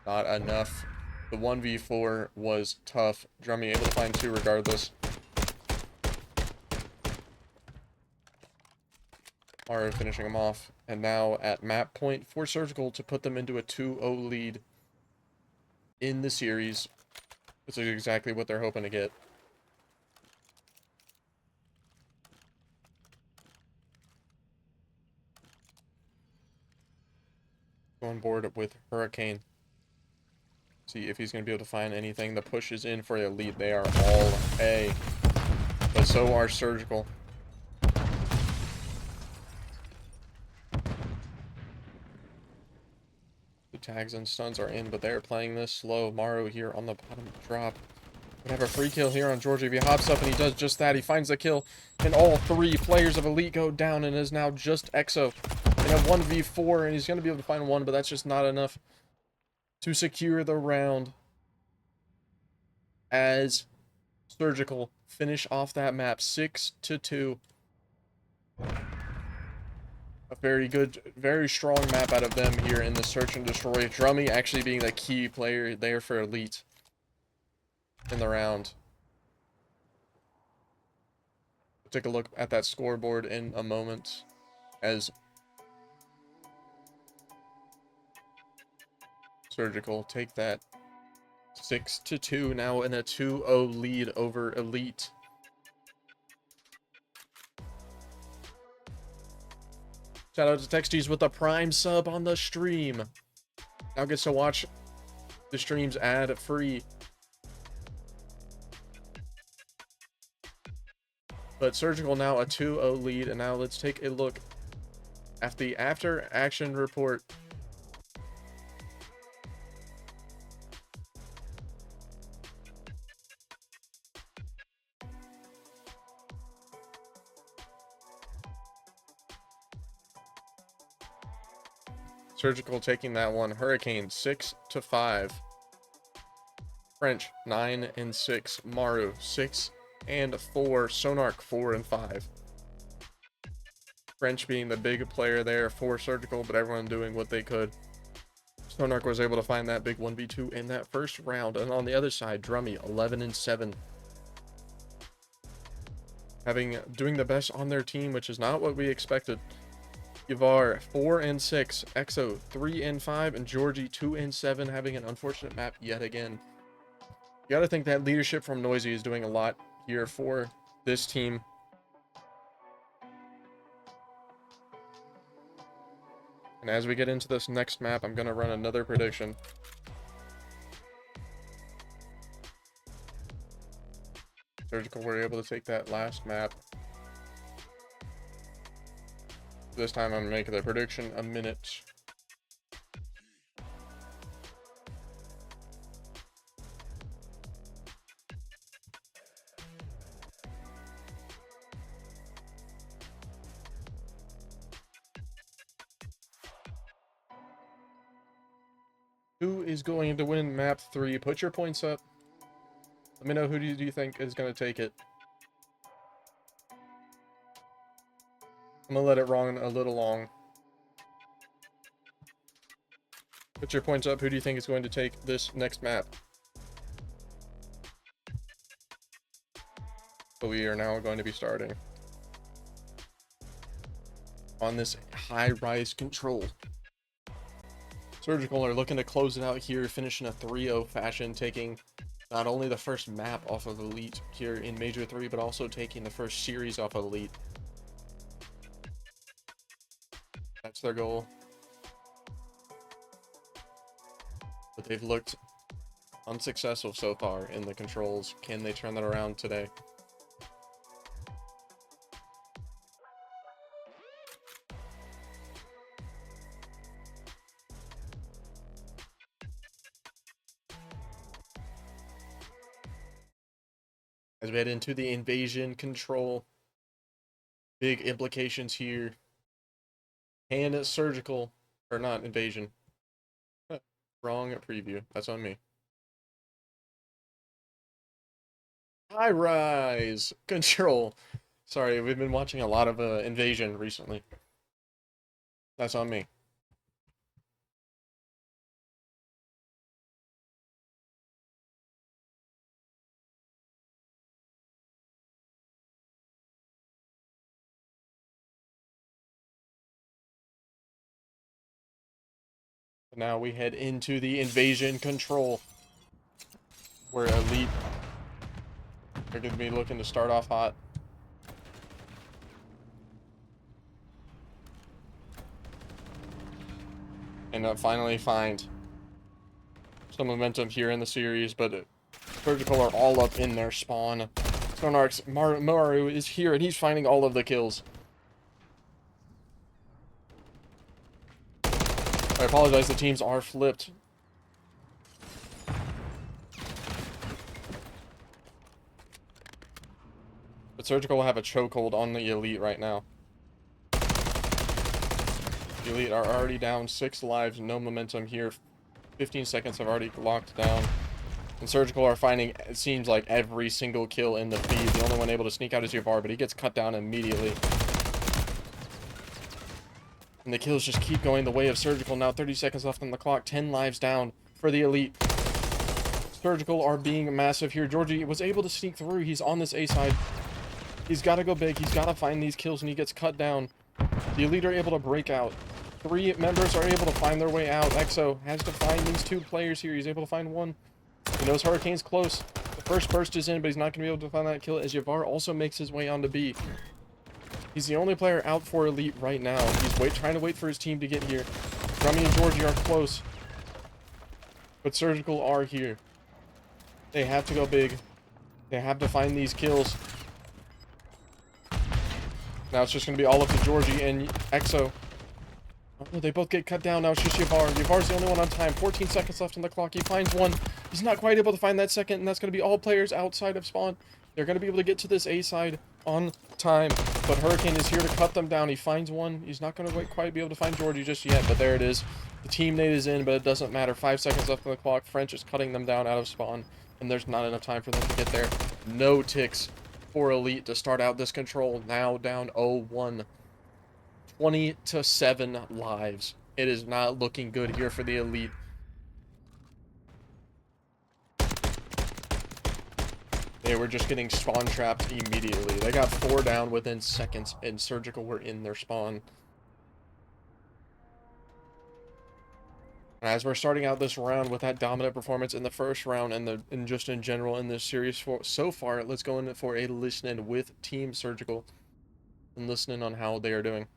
not enough. The 1v4 was tough. Drummy able to find 2 regardless. Maru finishing him off. And now at map point for Surgical to put them into a 2-0 lead in the series. This is exactly what they're hoping to get. On board with Hurricane. See if he's going to be able to find anything. The push is in for a lead. They are all A. But so are Surgical. The tags and stuns are in, but they're playing this slow. Maru here on the bottom drop. We have a free kill here on Georgie. If he hops up and he does just that, he finds the kill. And all 3 players of Elite go down and is now just EXO. In a 1v4, and he's going to be able to find 1, but that's just not enough to secure the round. As Surgical finish off that map 6-2. A very good, very strong map out of them here in the Search and Destroy. Drummy actually being the key player there for Elite in the round. We'll take a look at that scoreboard in a moment as Surgical take that 6-2, now in a 2-0 lead over Elite. Shout out to Texties with a Prime sub on the stream. Now gets to watch the streams ad free. But Surgical now a 2-0 lead, and now let's take a look at the after action report. Surgical taking that one. Hurricane 6-5. French 9-6. Maru 6-4. Sonark 4-5. French being the big player there for Surgical, but everyone doing what they could. Sonark was able to find that big 1v2 in that first round. And on the other side, Drummy 11-7. Doing the best on their team, which is not what we expected. Yavar 4-6, EXO 3-5, and Georgie 2-7, having an unfortunate map yet again. You gotta think that leadership from Noisy is doing a lot here for this team. And as we get into this next map, I'm gonna run another prediction. Surgical were able to take that last map. This time I'm making the prediction a minute. Who is going to win map 3? Put your points up. Let me know who do you think is going to take it. I'm going to let it run a little long. Put your points up. Who do you think is going to take this next map? But we are now going to be starting on this high-rise control. Surgical are looking to close it out here, finishing a 3-0 fashion, taking not only the first map off of Elite here in Major 3, but also taking the first series off of Elite. That's their goal. But they've looked unsuccessful so far in the controls. Can they turn that around today? As we head into the invasion control, big implications here. And Surgical, or not invasion. Wrong preview. That's on me. Highrise control Sorry, we've been watching a lot of Invasion recently. That's on me. Now we head into the invasion control, where Elite are going to be looking to start off hot. And finally find some momentum here in the series, but Surgical are all up in their spawn. Sonark's Maru is here, and he's finding all of the kills. I apologize, the teams are flipped. But Surgical will have a chokehold on the Elite right now. The Elite are already down 6 lives, no momentum here. 15 seconds have already locked down. And Surgical are finding, it seems like, every single kill in the feed. The only one able to sneak out is Yavar, but he gets cut down immediately. And the kills just keep going the way of Surgical. Now 30 seconds left on the clock. 10 lives down for the Elite. Surgical are being massive here. Georgie was able to sneak through. He's on this A side. He's got to go big. He's got to find these kills, and he gets cut down. The Elite are able to break out. 3 members are able to find their way out. EXO has to find these 2 players here. He's able to find one. He knows Hurricane's close. The first burst is in, but he's not going to be able to find that kill as Yavar also makes his way onto B. He's the only player out for Elite right now. He's trying to wait for his team to get here. Rummy and Georgie are close. But Surgical are here. They have to go big. They have to find these kills. Now it's just going to be all up to Georgie and EXO. Oh, they both get cut down. Now it's just Yavar. Yavar's the only one on time. 14 seconds left on the clock. He finds one. He's not quite able to find that second, and that's going to be all players outside of spawn. They're going to be able to get to this A side on time, but Hurricane is here to cut them down. He finds one. He's not going to quite be able to find Georgie just yet, but there it is. The team nade is in, but it doesn't matter. 5 seconds left on the clock. French is cutting them down out of spawn, and there's not enough time for them to get there. No ticks for Elite to start out this control. Now down 0-1. 20-7 lives. It is not looking good here for the Elite. They were just getting spawn trapped immediately. They got 4 down within seconds, and Surgical were in their spawn. As we're starting out this round with that dominant performance in the first round and just in general in this series so far, let's go in for a listen-in with Team Surgical and listen in on how they are doing.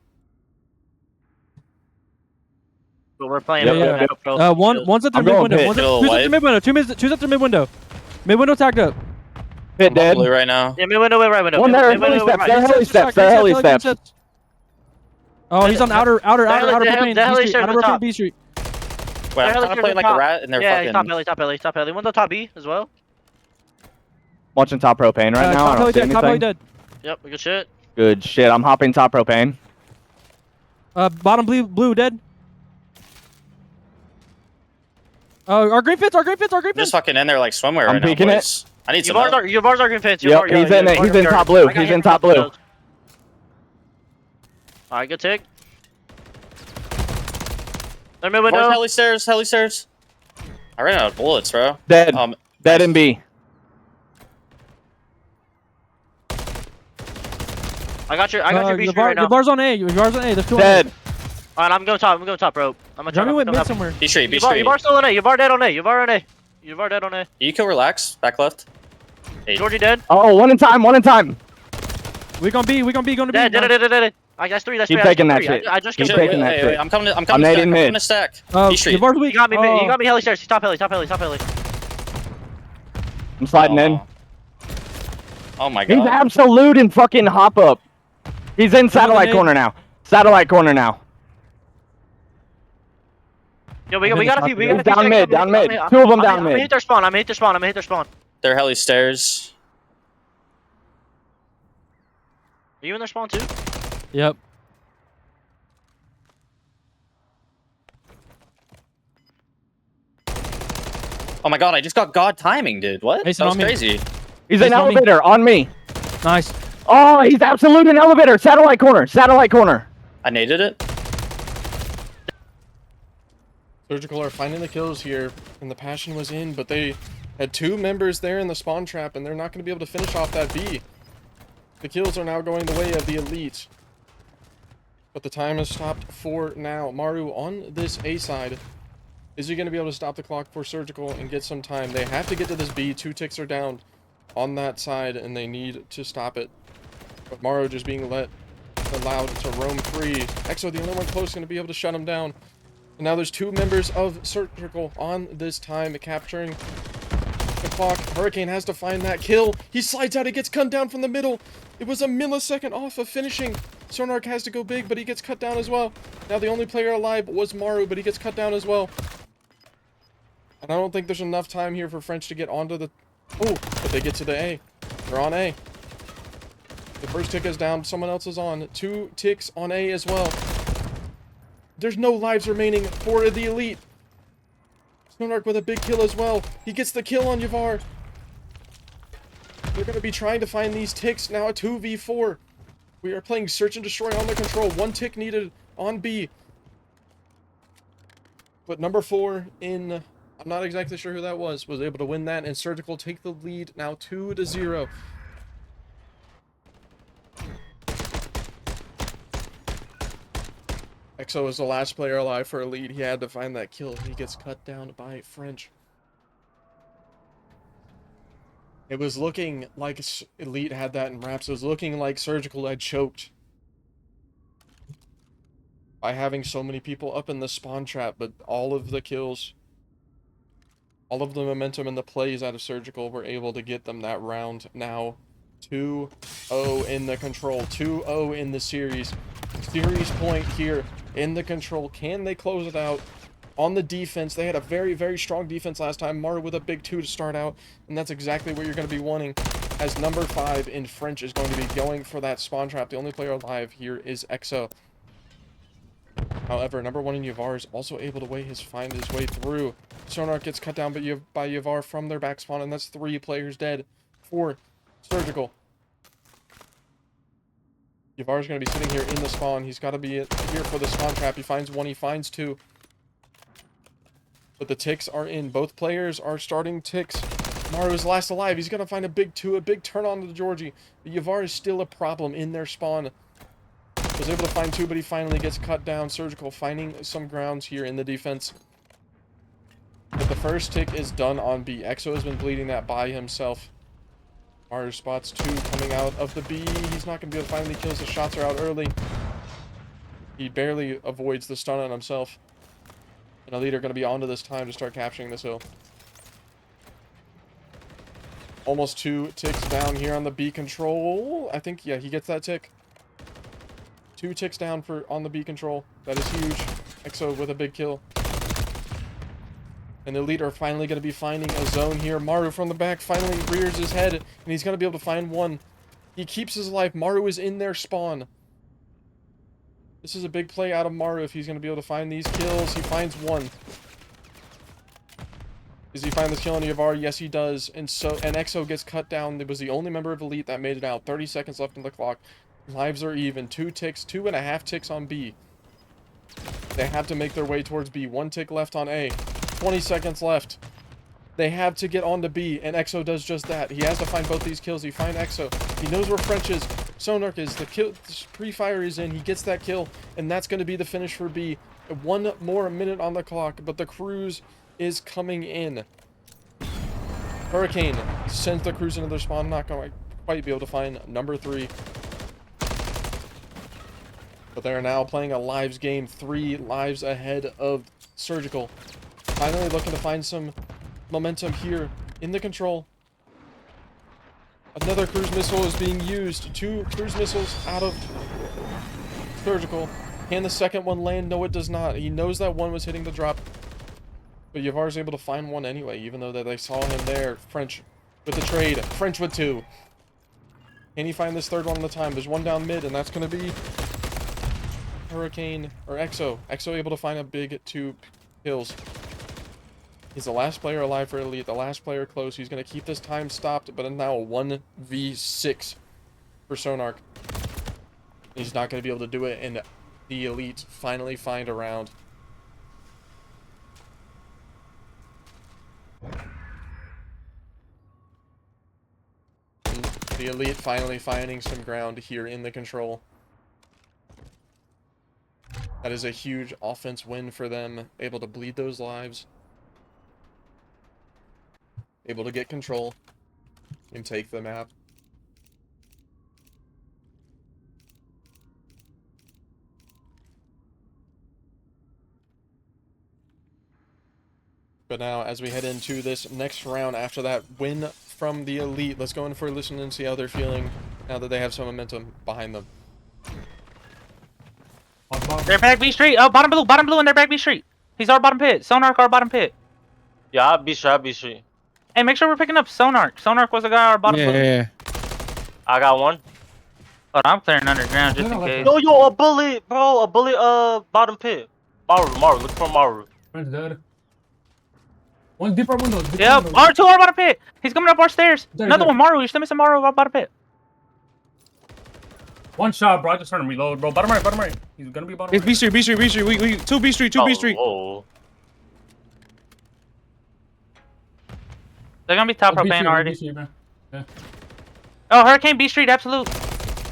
But we're playing. One's at their mid window. Two's at their mid window. Two's at their mid window. Mid window tagged up. Pit dead. Right now. Yeah, mid window, right window. One there, heli steps. There, heli steps. There, heli steps. Oh, he's on outer propane. Outer propane B Street. Wait, I'm trying to play like a rat and they're yeah, fucking... top heli. One's on top B as well. Watching top propane right now. I don't see Top heli anything. dead. Yep, good shit. Good shit. I'm hopping top propane. Bottom blue dead. Our green fence. Just fucking in there like swimwear I'm right now, peeking boys. I need some help. Yavar's our green fence. Yep, he's in it. He's in top blue. He's in top blue. Alright, good take. They're mid window. Heli stairs. I ran out of bullets, bro. Dead. Dead in B. I got your B street right now. Yavar's on A. There's 2 Dead. on Alright, I'm going top, bro. I'm gonna try A. Went mid to somewhere. B Street. Yavar's still on A. Yavar dead on A. Yavar dead on A. You can relax. Back left. Hey. Georgie dead. Oh, one in time. We gonna be going to B. Dead. That's 3. Keep taking that shit. I just Keep killed taking that shit. I'm coming I'm to stack. nading I'm mid. coming to stack. B Street. Yavar's weak. You got me heli stairs. Top heli. I'm sliding in. Oh my He's god. absolute and fucking hop up. He's in satellite corner now. Yo, we got a few. He's down mid. 2 of them down mid. I'm gonna hit their spawn. They're heli stairs. Are you in their spawn too? Yep. Oh my god, I just got god timing, dude. What? Mason, That was on me. crazy. He's in elevator on me. Nice. Oh, he's absolute in elevator. Satellite corner. Satellite corner. I naded it. Surgical are finding the kills here, and the passion was in, but they had 2 members there in the spawn trap, and they're not going to be able to finish off that B. The kills are now going the way of the elite. But the time has stopped for now. Maru on this A side. Is he going to be able to stop the clock for Surgical and get some time? They have to get to this B. 2 ticks are down on that side, and they need to stop it. But Maru just being allowed to roam free. Exo, the only one close, going to be able to shut him down. And now there's 2 members of Surgical on this time, capturing the clock. Hurricane has to find that kill. He slides out. He gets cut down from the middle. It was a millisecond off of finishing. Sonark has to go big, but he gets cut down as well. Now the only player alive was Maru, but he gets cut down as well. And I don't think there's enough time here for French to get onto the... Oh, but they get to the A. They're on A. The first tick is down. Someone else is on. 2 ticks on A as well. There's no lives remaining for the elite. Sonark with a big kill as well. He gets the kill on Yavar. They're going to be trying to find these ticks. Now a 2v4. We are playing search and destroy on the control. 1 tick needed on B. But number 4 in... I'm not exactly sure who that was able to win that. And Surgical take the lead now 2-0. Exo is the last player alive for Elite. He had to find that kill. He gets cut down by French. It was looking like Elite had that in wraps. It was looking like Surgical had choked by having so many people up in the spawn trap, but all of the kills, all of the momentum and the plays out of Surgical were able to get them that round. Now 2-0 in the control, 2-0 in the series. Series point here in the control. Can they close it out? On the defense, they had a very, very strong defense last time. Maru with a big 2 to start out, and that's exactly what you're going to be wanting, as number 5 in French is going to be going for that spawn trap. The only player alive here is Exo. However, number 1 in Yavar is also able to find his way through. Sonar gets cut down by Yavar from their back spawn, and that's 3 players dead for Surgical. Yavar's going to be sitting here in the spawn. He's got to be here for the spawn trap. He finds 1, he finds 2. But the ticks are in. Both players are starting ticks. Maru is last alive. He's going to find a big 2, a big turn on to the Georgie. But Yavar is still a problem in their spawn. Was able to find 2, but he finally gets cut down. Surgical finding some grounds here in the defense. But the first tick is done on B. Exo has been bleeding that by himself. Maru spots 2 coming out of the B. He's not going to be able to find any kills. The shots are out early. He barely avoids the stun on himself. And Elite are going to be onto this time to start capturing this hill. Almost 2 ticks down here on the B control. I think, yeah, he gets that tick. 2 ticks down on the B control. That is huge. Exo with a big kill. And Elite are finally going to be finding a zone here. Maru from the back finally rears his head, and he's going to be able to find 1. He keeps his life. Maru is in their spawn. This is a big play out of Maru if he's going to be able to find these kills. He finds 1. Does he find this kill on Yavar? Yes, he does. And Exo gets cut down. It was the only member of Elite that made it out. 30 seconds left on the clock. Lives are even. 2 ticks, 2.5 ticks on B. They have to make their way towards B. 1 tick left on A. 20 seconds left. They have to get on to B, and Exo does just that. He has to find both these kills. He finds Exo. He knows where French is. Sonark is. The kill pre-fire is in. He gets that kill, and that's going to be the finish for B. 1 more minute on the clock, but the cruise is coming in. Hurricane sends the cruise into their spawn. Not going to quite be able to find number 3. But they are now playing a lives game, 3 lives ahead of Surgical. Finally looking to find some momentum here in the control. Another cruise missile is being used. 2 cruise missiles out of Surgical. Can the second one land? No, it does not. He knows that 1 was hitting the drop. But Yavar's able to find 1 anyway, even though they saw him there. French with the trade. French with 2. Can he find this third one on the time? There's 1 down mid, and that's going to be Hurricane or Exo. Exo able to find a big 2 kills. He's the last player alive for Elite, the last player close. He's going to keep this time stopped, but now a 1v6. for Sonark. He's not going to be able to do it, and the Elite finally find a round. The Elite finally finding some ground here in the control. That is a huge offense win for them. Able to bleed those lives. Able to get control and take the map. But now, as we head into this next round after that win from the Elite, let's go in for a listen and see how they're feeling now that they have some momentum behind them. They're back B Street. Oh, bottom blue, and they're back B Street. He's our bottom pit. Sonark, our bottom pit. Yeah, B Street. Hey, make sure we're picking up Sonark. Sonark was the guy our bottom blue. Yeah. I got one. Hold on, I'm clearing underground just in case. Yo, a bullet, bro. A bullet, bottom pit. Maru. Look for Maru. Friend's dead. One deeper window. Yep, R2 our bottom pit. He's coming up our stairs. Another one, Maru. You're still missing Maru our bottom pit. One shot, bro. I just trying to reload, bro. Bottom right. He's gonna be bottom It's right. B Street. We 2 B Street. Oh. They're gonna be top Oh, propane BC, already. BC, man. Yeah. Oh, Hurricane B Street, absolute.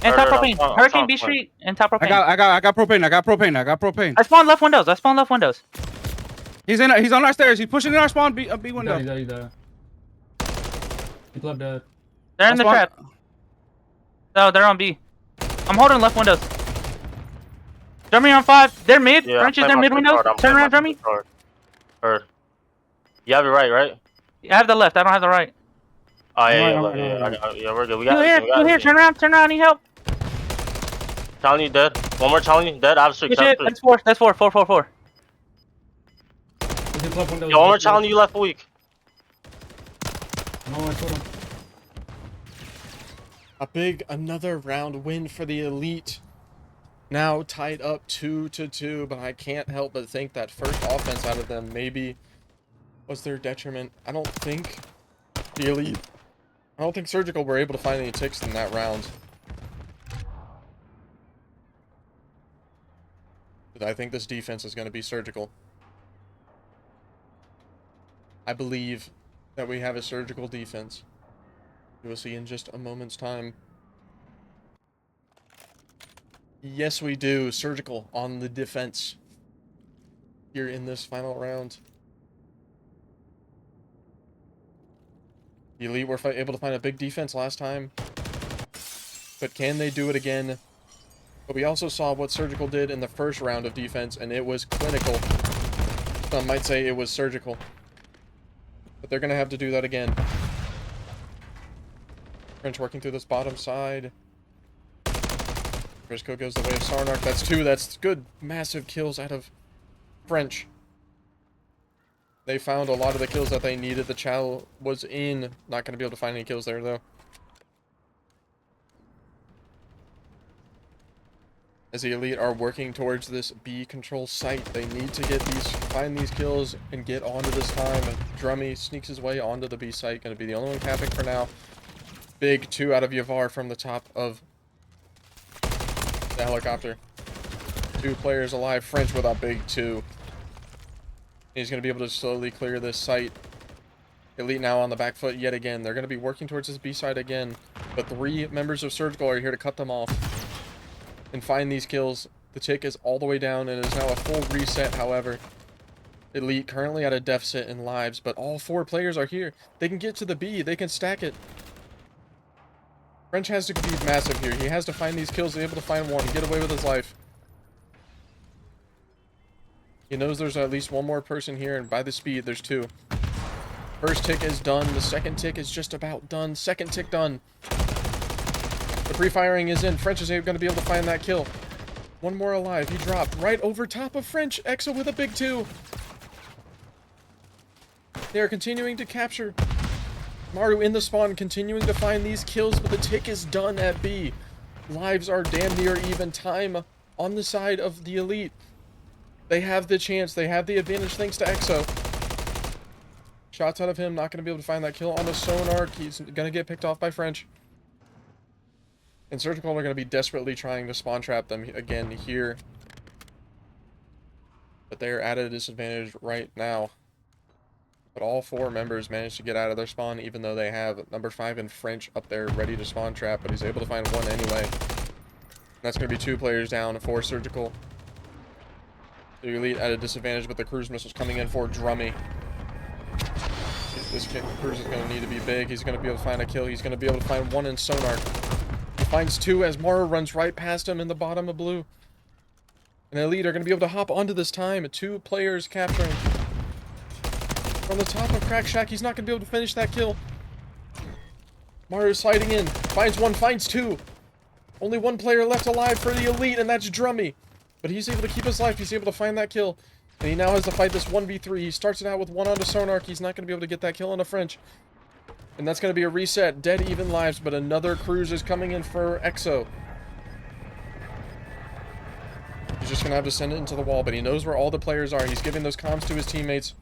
And top Alright, propane. I'm Hurricane B fine. Street and top propane. I got propane. I spawned left windows. He's on our stairs. He's pushing in our spawn B window. He's dead. He's left dead. They're in the trap. No, they're on B. I'm holding left windows. Drumming on 5. They're mid. Yeah, French is I'm their playing mid my windows. card. I'm Turn playing around, my Drummy. card. Heard. You have it right? I have the left. I don't have the right. Oh, yeah, Right. yeah, we're good. We You got here? it. You here? Turn around. Need help? Challenge dead. One more challenge dead. Absolute. Good shit. That's 4. 4. He's left window. Yo, one more challenge you left a week. No, I told him. Another round win for the Elite. Now tied up 2-2, but I can't help but think that first offense out of them maybe was their detriment. I don't think Surgical were able to find any ticks in that round. But I think this defense is going to be Surgical. I believe that we have a Surgical defense. You will see in just a moment's time. Yes, we do. Surgical on the defense here in this final round. The Elite were able to find a big defense last time. But can they do it again? But we also saw what Surgical did in the first round of defense, and it was clinical. Some might say it was surgical. But they're going to have to do that again. French working through this bottom side. Briscoe goes the way of Sarnark. That's 2. That's good. Massive kills out of French. They found a lot of the kills that they needed. The Chow was in. Not going to be able to find any kills there, though. As the Elite are working towards this B control site, they need to find these kills and get onto this time. Drummy sneaks his way onto the B site. Going to be the only one capping for now. Big 2 out of Yavar from the top of the helicopter. 2 players alive. French with a big 2. He's going to be able to slowly clear this site. Elite now on the back foot yet again. They're going to be working towards this B side again. But 3 members of Surgical are here to cut them off and find these kills. The tick is all the way down and is now a full reset, however. Elite currently at a deficit in lives, but all 4 players are here. They can get to the B. They can stack it. French has to be massive here. He has to find these kills, be able to find one, and get away with his life. He knows there's at least one more person here, and by the speed, there's 2. First tick is done. The second tick is just about done. Second tick done. The pre-firing is in. French is going to be able to find that kill. One more alive. He dropped right over top of French. Exo with a big 2. They are continuing to capture. Maru in the spawn, continuing to find these kills, but the tick is done at B. Lives are damn near even. Time on the side of the Elite. They have the chance. They have the advantage thanks to Exo. Shots out of him. Not going to be able to find that kill on the Sonar. He's going to get picked off by French. And Surgical are going to be desperately trying to spawn trap them again here. But they're at a disadvantage right now. But all 4 members managed to get out of their spawn, even though they have number 5 in French up there ready to spawn trap, but he's able to find one anyway. And that's going to be 2 players down for Surgical. The Elite at a disadvantage, but the cruise missile's coming in for Drummy. This cruise is going to need to be big. He's going to be able to find a kill. He's going to be able to find one in Sonar. He finds 2 as Mara runs right past him in the bottom of blue. And Elite are going to be able to hop onto this time. 2 players capturing. From the top of Crack Shack, he's not going to be able to finish that kill. Mario's sliding in. Finds 1, finds 2. Only 1 player left alive for the Elite, and that's Drummy. But he's able to keep his life. He's able to find that kill. And he now has to fight this 1v3. He starts it out with 1 onto Sonar. He's not going to be able to get that kill on the French. And that's going to be a reset. Dead even lives, but another cruise is coming in for EXO. He's just going to have to send it into the wall, but he knows where all the players are. He's giving those comms to his teammates.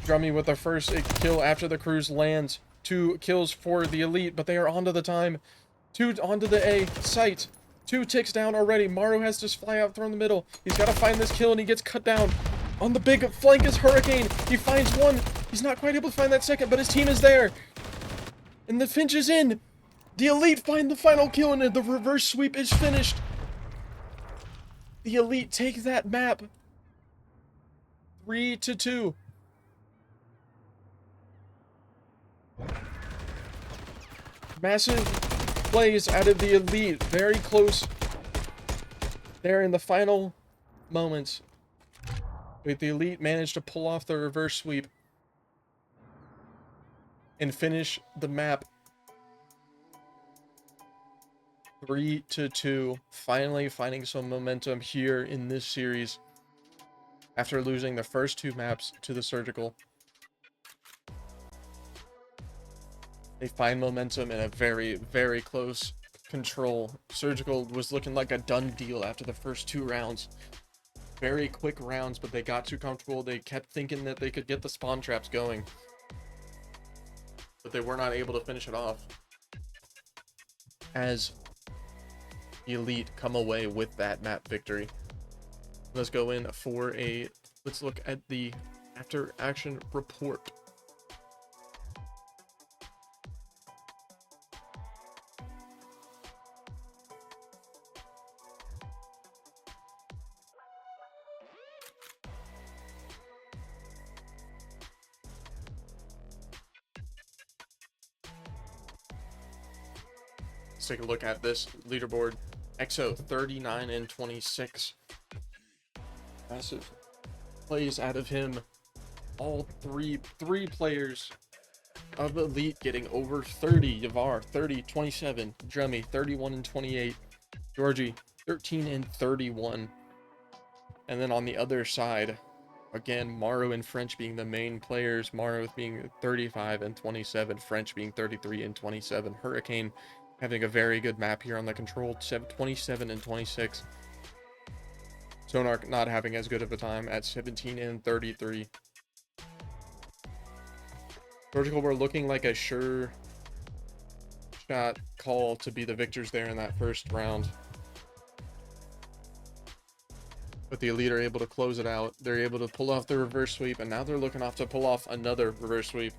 Drummy with the first kill after the cruise lands. 2 kills for the Elite, but they are onto the time. 2 onto the A site. 2 ticks down already. Maru has to fly out through the middle. He's got to find this kill, and he gets cut down. On the big flank is Hurricane. He finds 1. He's not quite able to find that second, but his team is there. And the Finch is in. The Elite find the final kill, and the reverse sweep is finished. The Elite take that map. 3-2. Massive plays out of the Elite. Very close. They're in the final moments. But the Elite managed to pull off the reverse sweep and finish the map 3-2. Finally finding some momentum here in this series after losing the first 2 maps to the Surgical. They find momentum in a very, very close control. Surgical was looking like a done deal after the first 2 rounds. Very quick rounds, but they got too comfortable. They kept thinking that they could get the spawn traps going, but they were not able to finish it off. As the Elite come away with that map victory. Let's go in for let's look at the after action report. Let's take a look at this leaderboard. EXO 39-26. Massive plays out of him. All three players of Elite getting over 30. Yavar 30-27. Drummy 31-28. Georgie 13-31. And then on the other side, again, Maru and French being the main players. Maru being 35-27. French being 33-27. Hurricane having a very good map here on the control, 27-26. Sonar not having as good of a time at 17-33. Surgical were looking like a sure shot call to be the victors there in that first round. But the Elite are able to close it out. They're able to pull off the reverse sweep, and now they're looking off to pull off another reverse sweep.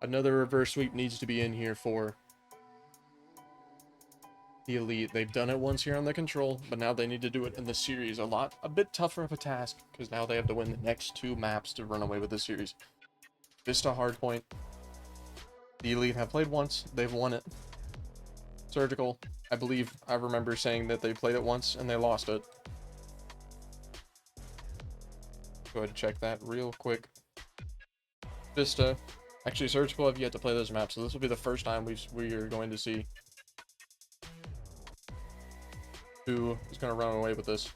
Another reverse sweep needs to be in here for the Elite. They've done it once here on the control, but now they need to do it in the series. A bit tougher of a task, because now they have to win the next 2 maps to run away with the series. Vista Hardpoint. The Elite have played once. They've won it. Surgical, I believe I remember saying that they played it once and they lost it. Go ahead and check that real quick. Vista. Actually, Surgical have yet to play those maps, so this will be the first time we are going to see who is going to run away with this.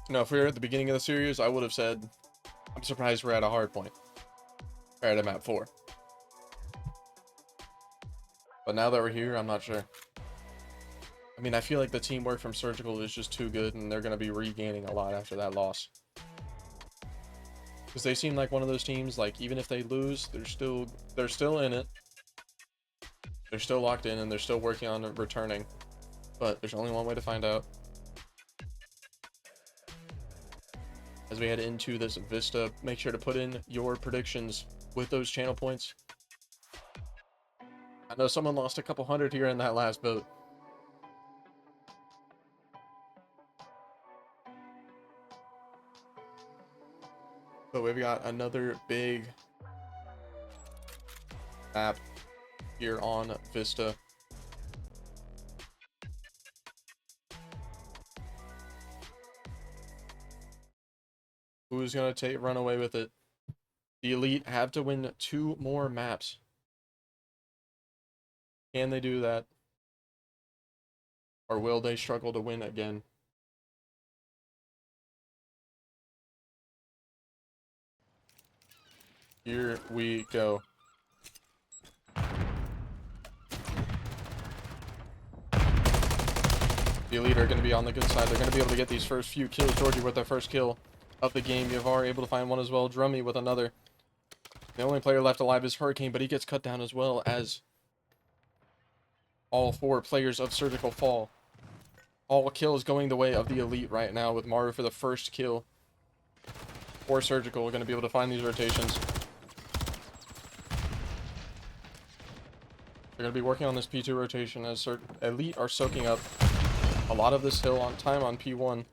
No, if we were at the beginning of the series, I would have said, I'm surprised we're at a hard point. We're at a map 4. But now that we're here, I'm not sure. I mean, I feel like the teamwork from Surgical is just too good, and they're going to be regaining a lot after that loss. Because they seem like one of those teams, like, even if they lose, they're still in it. They're still locked in, and they're still working on returning. But there's only one way to find out. As we head into this Vista, make sure to put in your predictions with those channel points. I know someone lost a couple hundred here in that last vote. But we've got another big map here on Vista. Who's going to run away with it? The Elite have to win 2 more maps. Can they do that? Or will they struggle to win again? Here we go. The Elite are going to be on the good side. They're going to be able to get these first few kills. Georgie with their first kill of the game. Yavar able to find one as well. Drummy with another. The only player left alive is Hurricane, but he gets cut down as well as all 4 players of Surgical fall. All kills going the way of the Elite right now, with Maru for the first kill. For Surgical, we're going to be able to find these rotations. They're going to be working on this P2 rotation as Elite are soaking up a lot of this hill on time on P1.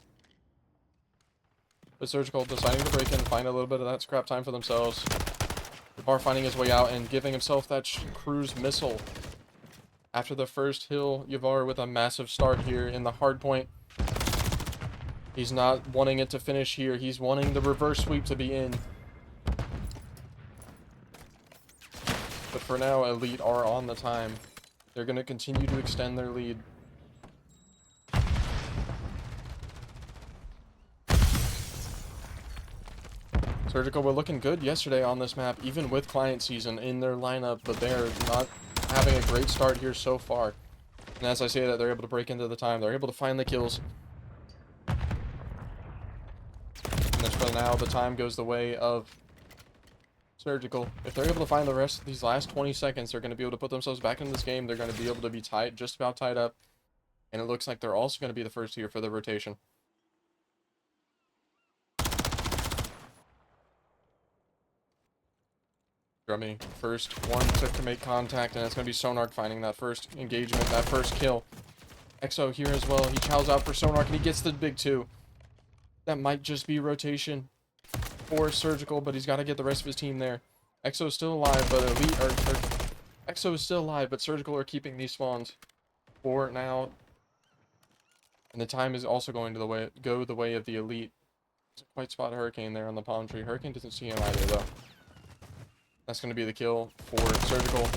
But Surgical deciding to break in and find a little bit of that scrap time for themselves. Yavar finding his way out and giving himself that cruise missile. After the first hill, Yavar with a massive start here in the hard point. He's not wanting it to finish here. He's wanting the reverse sweep to be in. But for now, Elite are on the time. They're going to continue to extend their lead. Surgical were looking good yesterday on this map, even with Client Season in their lineup, but they're not having a great start here so far. And as I say that, they're able to break into the time. They're able to find the kills. And just for now, the time goes the way of Surgical. If they're able to find the rest of these last 20 seconds, they're going to be able to put themselves back in this game. They're going to be able to be tied, just about tied up. And it looks like they're also going to be the first here for the rotation. Drummy, first one to make contact, and it's going to be Sonark finding that first engagement, that first kill. Exo here as well. He chows out for Sonark, and he gets the big 2. That might just be rotation for Surgical, but he's got to get the rest of his team there. Exo is still alive, but Exo is still alive, but Surgical are keeping these spawns for now. And the time is also going to go the way of the Elite. Doesn't quite spot Hurricane there on the palm tree. Hurricane doesn't see him either, though. That's going to be the kill for Surgical.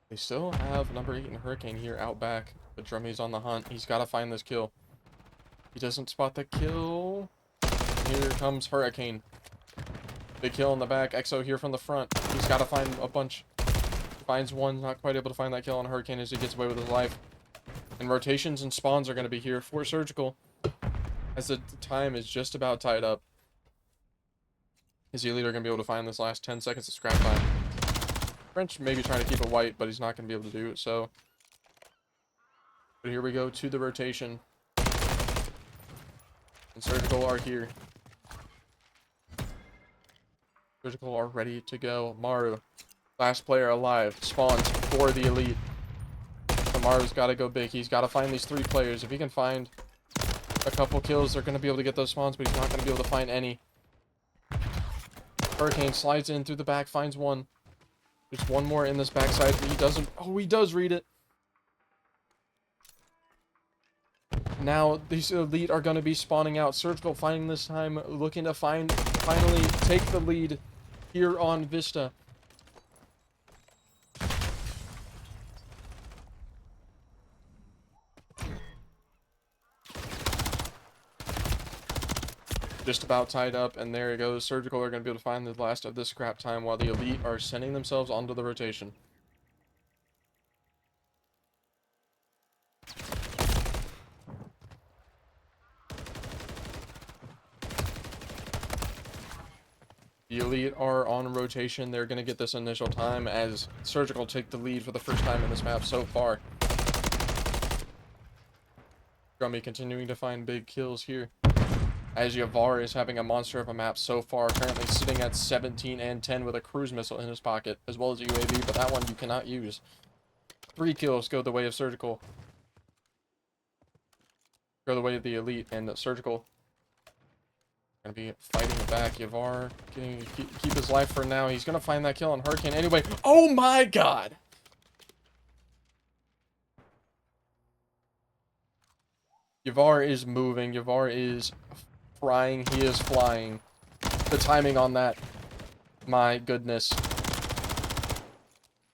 They still have number 8 and Hurricane here out back, but Drummy's on the hunt. He's got to find this kill. He doesn't spot the kill. Here comes Hurricane. Big kill in the back. Exo here from the front. He's got to find a bunch. Finds one, not quite able to find that kill on Hurricane as he gets away with his life. And rotations and spawns are going to be here for Surgical, as the time is just about tied up. His Elite are going to be able to find this last 10 seconds of scrap time. French maybe trying to keep it white, but he's not going to be able to do it, so. But here we go to the rotation. And Surgical are here. Surgical are ready to go. Maru, last player alive, spawns for the Elite. So Maru's got to go big. He's got to find these 3 players. If he can find a couple kills, they're going to be able to get those spawns, but he's not going to be able to find any. Hurricane slides in through the back, finds one. There's one more in this backside. He doesn't. Oh, he does read it. Now these Elite are going to be spawning out. Surgical finding this time, looking to finally take the lead here on Vista. Just about tied up, and there it goes. Surgical are going to be able to find the last of this scrap time while the Elite are sending themselves onto the rotation. The Elite are on rotation. They're going to get this initial time as Surgical take the lead for the first time in this map so far. Drummy continuing to find big kills here. As Yavar is having a monster of a map so far, currently sitting at 17 and 10 with a cruise missile in his pocket, as well as a UAV, but that one you cannot use. 3 kills go the way of Surgical. Go the way of the Elite, and Surgical gonna be fighting it back. Yavar getting keep his life for now. He's gonna find that kill on Hurricane anyway. Oh my god! Yavar is moving. Yavar is frying. He is flying. The timing on that. My goodness.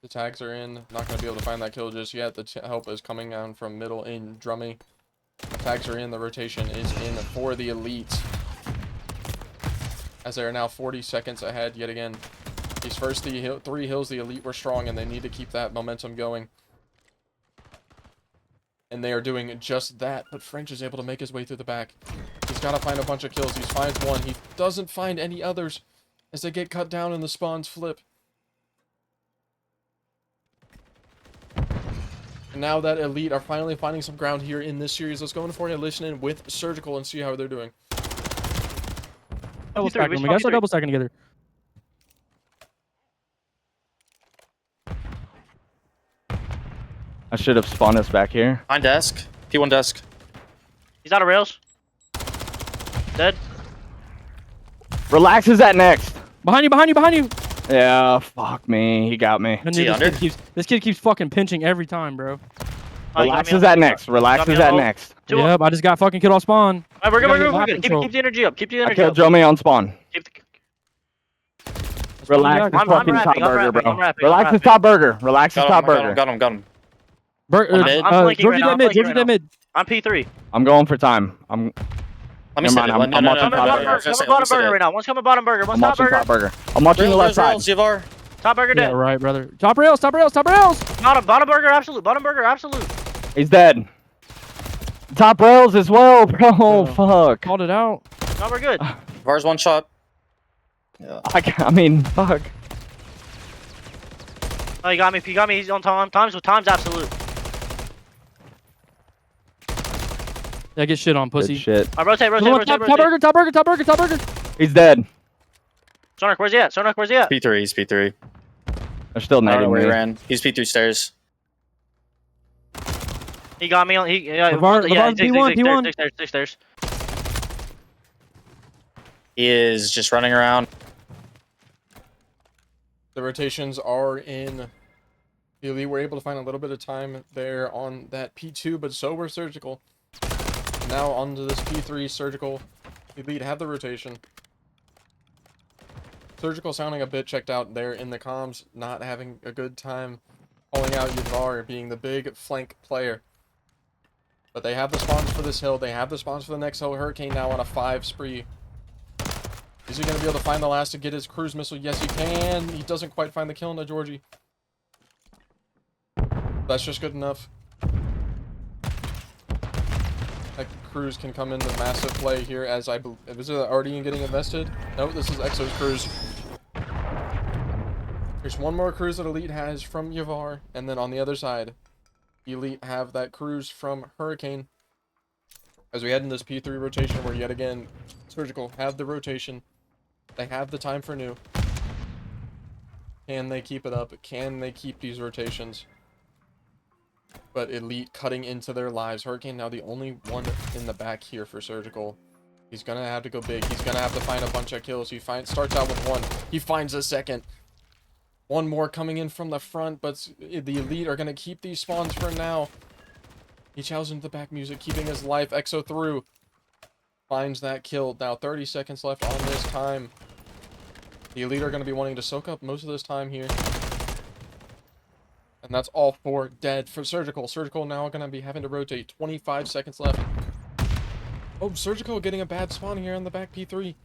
The tags are in. Not gonna be able to find that kill just yet. The help is coming down from middle in Drummy. The tags are in. The rotation is in for the Elite. As they are now 40 seconds ahead yet again. These first 3 hills, the Elite were strong, and they need to keep that momentum going. And they are doing just that, but French is able to make his way through the back. He's got to find a bunch of kills. He finds one. He doesn't find any others as they get cut down and the spawns flip. And now that Elite are finally finding some ground here in this series, let's go in for a listen in with Surgical and see how they're doing. Double stacking. We gotta start double stacking together. I should have spawned us back here. Behind desk. P1 desk. He's out of rails. Dead. Relax is at next. Behind you, behind you, behind you. Yeah, fuck me. He got me. I Is he knew under? this kid keeps fucking pinching every time, bro. Relax is at next. Relax is at next. Yep, I just got fucking killed off spawn. Alright, we're good, You gotta we're get good. control. Keep the energy up. Keep the I energy killed up. Jomi on spawn. Keep the... Relax is I'm fucking rapping, top I'm burger, rapping, bro. I'm rapping, Relax I'm is top burger. Relax is top Got him, burger. got him, got him. Mid. I'm flanking right now, Georgie I'm dead mid. flanking Georgie right dead now. mid. I'm P3. I'm going for time. Let me Never see mind, it. I'm No, no, watching no, top no, burger. no, I was gonna say, Come on, let me bottom see burger it. right now. One's coming bottom burger. I'm One's top watching burger. top burger. I'm watching the left side. Rails, Yavar. Top burger Yeah, dead. right, brother. Top rails, top rails, top rails. Bottom burger absolute. Bottom burger absolute. He's dead. Top rails as well, bro. Oh. Fuck. Called it out. No, we're good. Yavar's one shot. Yeah. I mean, fuck. Oh, he got me. He got me. He's on time. Time's absolute. Yeah, get shit on, Good pussy. shit. I rotate. Top burger, top burger, top burger, top burger. He's dead. Sonark, where's he at? Sonark, where's he at? P3, he's P3. They're still I don't know netting where he me. ran. He's P3 stairs. He got me on. Yeah, Lavar's P1. Six stairs. He is just running around. The rotations are in. The Elite were able to find a little bit of time there on that P2, but so were Surgical. Now onto this P3 Surgical. Elite have the rotation. Surgical sounding a bit checked out there in the comms, not having a good time calling out Yavar being the big flank player. But they have the spawns for this hill. They have the spawns for the next hill. Hurricane now on a 5 spree. Is he going to be able to find the last to get his cruise missile? Yes, he can. He doesn't quite find the kill on the Georgie. That's just good enough. That cruise can come into massive play here as I believe. Is it already getting invested? No, this is Exo's cruise. There's one more cruise that Elite has from Yavar, and then on the other side, Elite have that cruise from Hurricane. As we head in this P3 rotation where yet again, Surgical have the rotation. They have the time for new. Can they keep it up? Can they keep these rotations? But Elite cutting into their lives. Hurricane now the only one in the back here for Surgical. He's gonna have to go big. He's gonna have to find a bunch of kills. He starts out with one. He finds a second. One more coming in from the front, but the Elite are gonna keep these spawns for now. He chows into the back music, keeping his life. Exo through. Finds that kill. Now 30 seconds left on this time. The Elite are gonna be wanting to soak up most of this time here. And that's all 4 dead for Surgical. Surgical now going to be having to rotate. 25 seconds left. Oh, Surgical getting a bad spawn here on the back P3.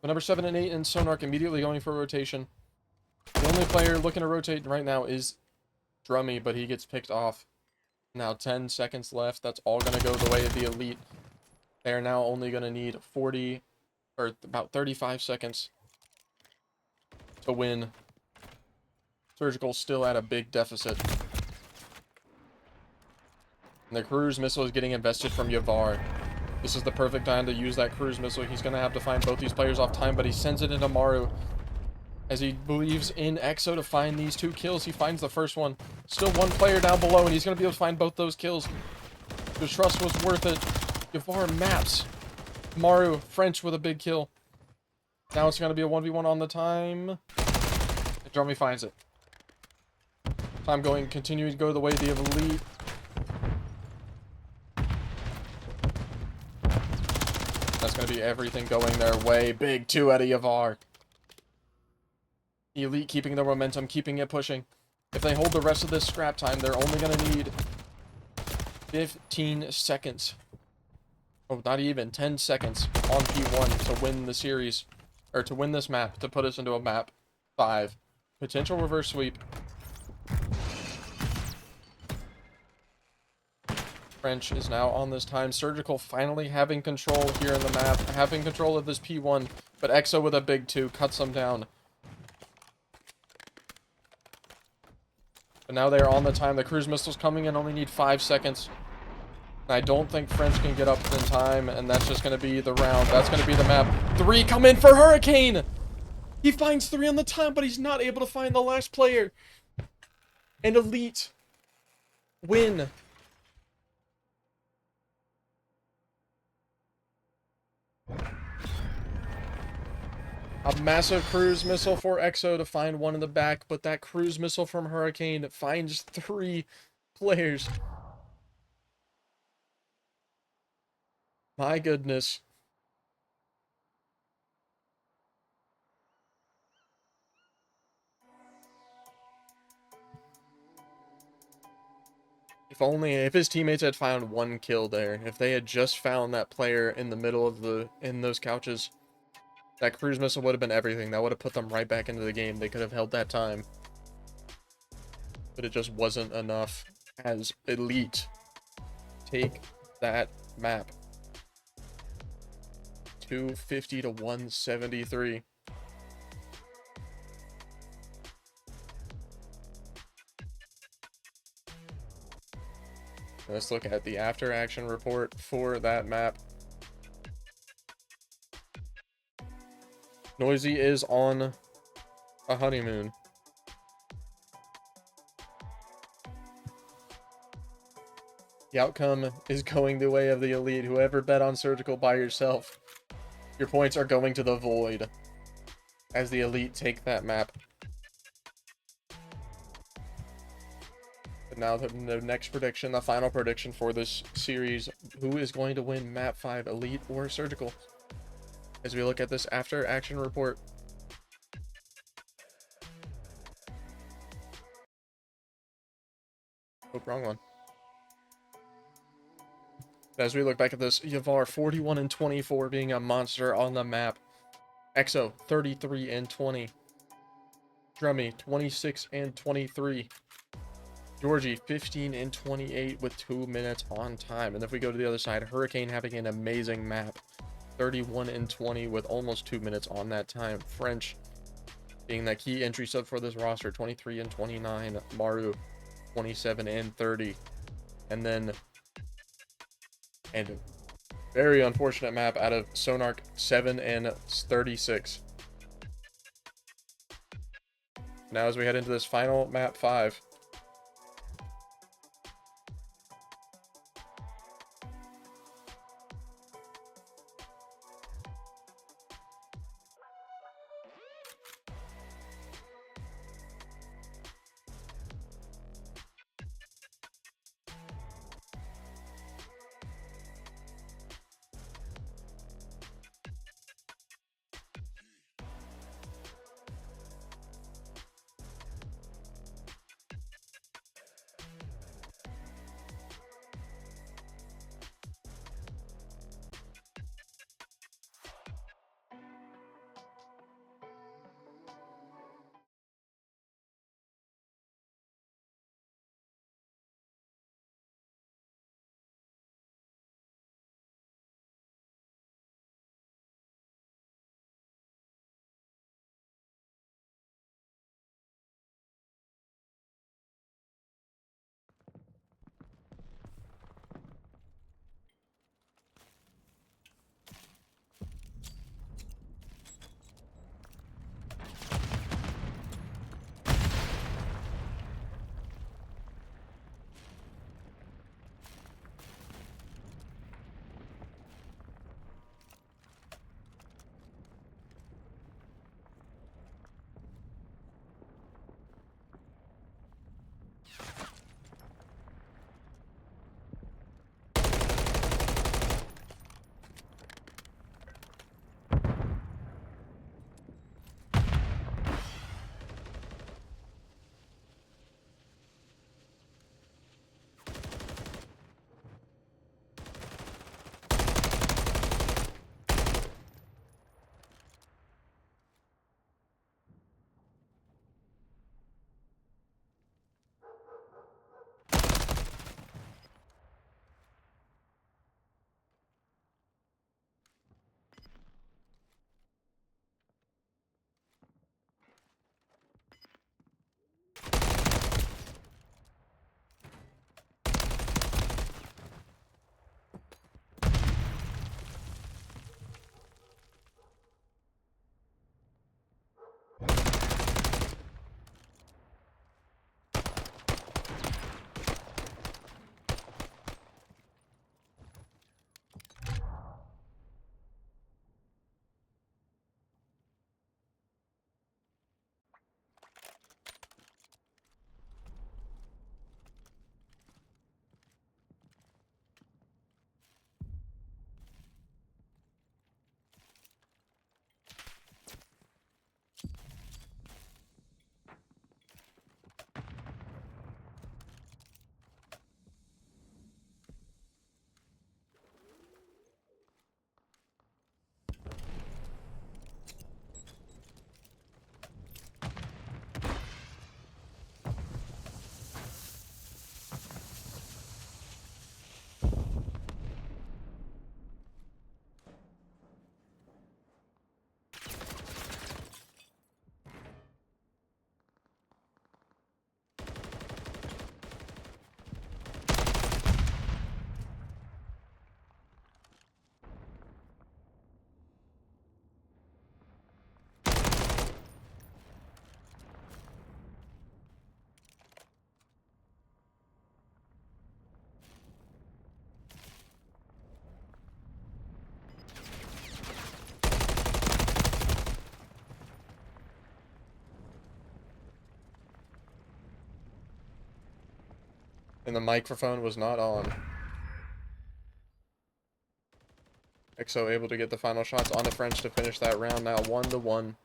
But number 7 and 8 and Sonark immediately going for rotation. The only player looking to rotate right now is Drummy, but he gets picked off. Now 10 seconds left. That's all going to go the way of the Elite. They are now only going to need 40 or about 35 seconds to win. Surgical still at a big deficit. And the cruise missile is getting invested from Yavar. This is the perfect time to use that cruise missile. He's going to have to find both these players off time, but he sends it into Maru. As he believes in EXO to find these 2 kills, he finds the first one. Still 1 player down below, and he's going to be able to find both those kills. The trust was worth it. Yavar maps. Maru, French with a big kill. Now it's going to be a 1v1 on the time. And Drummy finds it. Time going, continuing to go the way of the elite. That's going to be everything going their way. Big 2 out of Yavar. The elite keeping the momentum, keeping it pushing. If they hold the rest of this scrap time, they're only going to need 15 seconds. Oh, not even 10 seconds on P1 to win the series. Or to win this map, to put us into a map 5. Potential reverse sweep. French is now on this time. Surgical finally having control here in the map. Having control of this P1. But EXO with a big 2 cuts them down. But now they are on the time. The cruise missile's coming in. Only need 5 seconds. I don't think French can get up in time. And that's just going to be the round. That's going to be the map. 3 come in for Hurricane. He finds 3 on the time. But he's not able to find the last player. And elite win. A massive cruise missile for EXO to find 1 in the back, but that cruise missile from Hurricane finds 3 players. My goodness. If his teammates had found 1 kill there, if they had just found that player in the middle of in those couches, that cruise missile would have been everything. That would have put them right back into the game. They could have held that time. But it just wasn't enough as elite take that map. 250 to 173. Let's look at the after action report for that map. Noisy is on a honeymoon. The outcome is going the way of the elite. Whoever bet on Surgical by yourself, your points are going to the void as the elite take that map. But now the next prediction, the final prediction for this series, who is going to win map 5, elite or Surgical? As we look at this after action report. Oh, wrong one. As we look back at this, Yavar 41 and 24 being a monster on the map. EXO 33 and 20. Drummy 26 and 23. Georgie 15 and 28 with 2 minutes on time. And if we go to the other side, Hurricane having an amazing map. 31 and 20 with almost 2 minutes on that time. French being that key entry sub for this roster, 23 and 29. Maru 27 and 30. And then very unfortunate map out of Sonark, 7 and 36. Now as we head into this final map 5. And the microphone was not on. XO able to get the final shots on the French to finish that round. Now 1-1.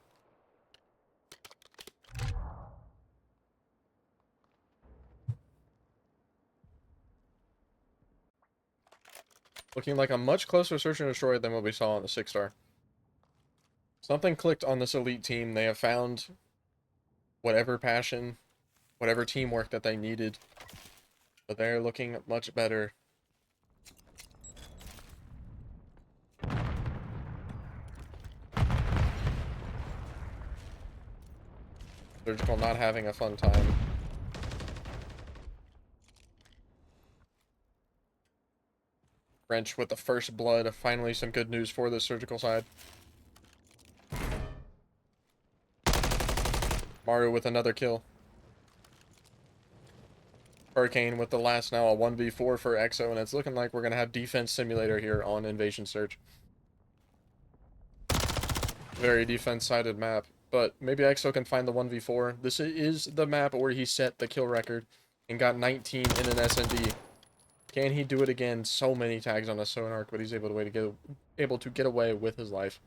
Looking like a much closer search and destroy than what we saw on the 6-star. Something clicked on this elite team. They have found whatever passion, whatever teamwork that they needed. But they're looking much better. Surgical not having a fun time. French with the first blood. Finally some good news for the Surgical side. Mario with another kill. Hurricane with the last now, a 1v4 for XO, and it's looking like we're going to have Defense Simulator here on Invasion Search. Very defense-sided map, but maybe XO can find the 1v4. This is the map where he set the kill record and got 19 in an S&D. Can he do it again? So many tags on a sonar, but he's able to get away with his life.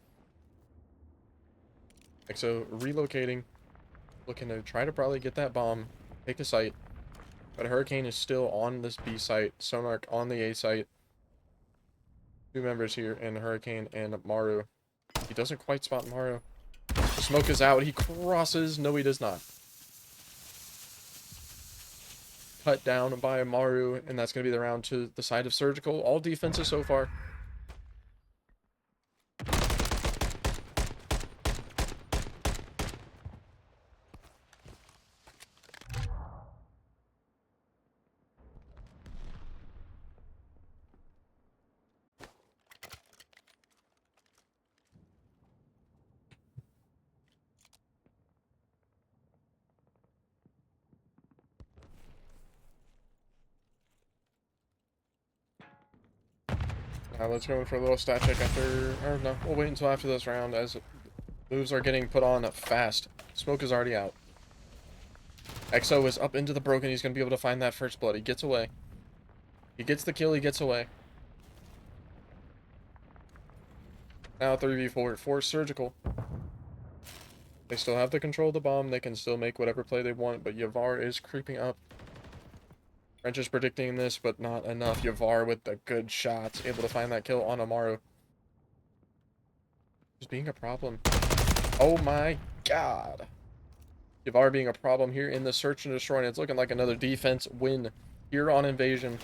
XO relocating, looking to try to probably get that bomb, take the site. But Hurricane is still on this B site. Sonark on the A site. Two members here in Hurricane and Maru. He doesn't quite spot Maru. The smoke is out. He crosses. No, he does not. Cut down by Maru. And that's going to be the round to the side of Surgical. All defenses so far. Now let's go in for a little stat check after, or no, we'll wait until after this round as moves are getting put on fast. Smoke is already out. XO is up into the broken. He's going to be able to find that first blood. He gets away. He gets the kill. He gets away. Now 3v4 for Surgical. They still have to control the bomb. They can still make whatever play they want, but Yavar is creeping up. French is predicting this, but not enough. Yavar with the good shots, able to find that kill on Amaru. Just being a problem. Oh my god. Yavar being a problem here in the search and destroy, and it's looking like another defense win here on Invasion.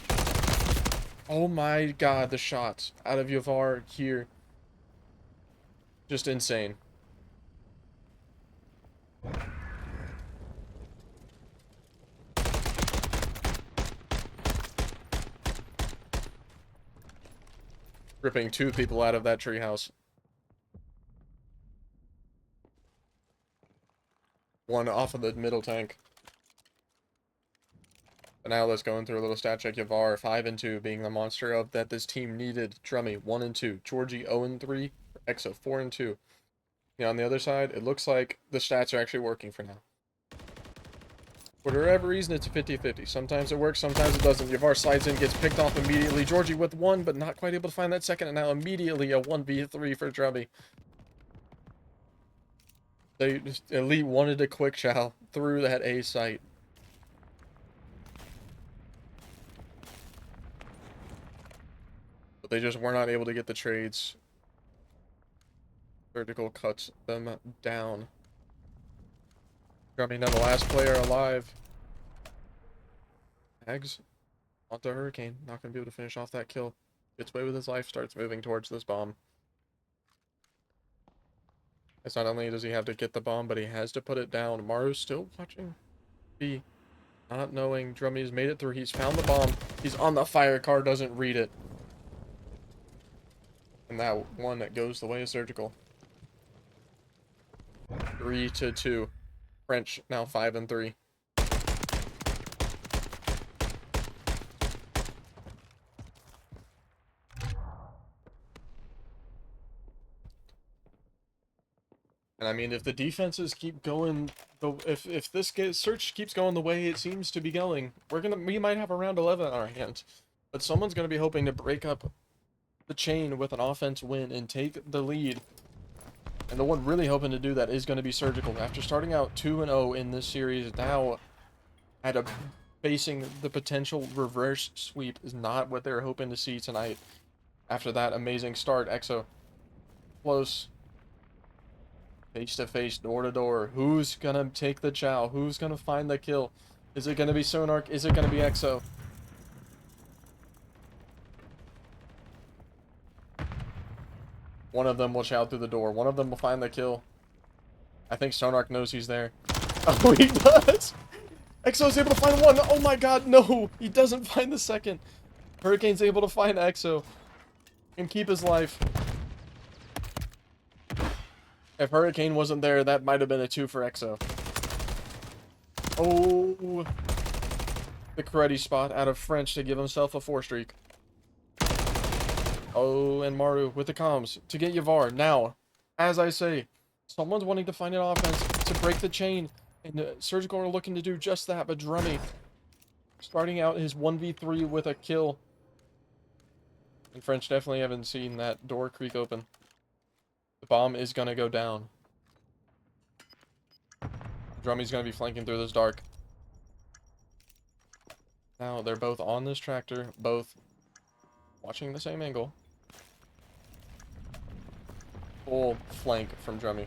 Oh my god, the shots out of Yavar here. Just insane. Ripping two people out of that treehouse. One off of the middle tank. But now let's go in through a little stat check. Yavar 5-2 being the monster of that this team needed. Drummy 1-2. Georgie 0-3. Exo 4-2. Yeah, on the other side, it looks like the stats are actually working for now. For whatever reason, it's a 50-50. Sometimes it works, sometimes it doesn't. Yavar slides in, gets picked off immediately. Georgie with one, but not quite able to find that second. And now immediately a 1v3 for Drummy. They just, Elite wanted a quick chow through that A site. But they just were not able to get the trades. Surgical cuts them down. Drummy now the last player alive. Hags onto Hurricane. Not going to be able to finish off that kill. Gets away with his life. Starts moving towards this bomb. It's not only does he have to get the bomb, but he has to put it down. Maru's still watching B. Not knowing Drummy's made it through. He's found the bomb. He's on the fire car. Doesn't read it. And that one that goes the way of Surgical. 3-2. French now 5-3. And I mean, if the defenses keep going, if this search keeps going the way it seems to be going, we might have around 11 on our hands. But someone's gonna be hoping to break up the chain with an offense win and take the lead. And the one really hoping to do that is going to be Surgical. After starting out 2-0 in this series, now facing the potential reverse sweep is not what they're hoping to see tonight. After that amazing start, EXO close. Face to face, door to door. Who's going to take the chow? Who's going to find the kill? Is it going to be Sonark? Is it going to be EXO? One of them will shout through the door. One of them will find the kill. I think Sonark knows he's there. Oh, he does! EXO's able to find one. Oh my god, no! He doesn't find the second. Hurricane's able to find EXO and keep his life. If Hurricane wasn't there, that might have been a 2 for EXO. Oh. The karate spot out of French to give himself a 4 streak. Oh, and Maru with the comms to get Yavar. Now, as I say, someone's wanting to find an offense to break the chain, and Surgical are looking to do just that, but Drummy starting out his 1v3 with a kill. And French definitely haven't seen that door creak open. The bomb is going to go down. Drummy's going to be flanking through this dark. Now, they're both on this tractor, both watching the same angle. Full flank from Drummy.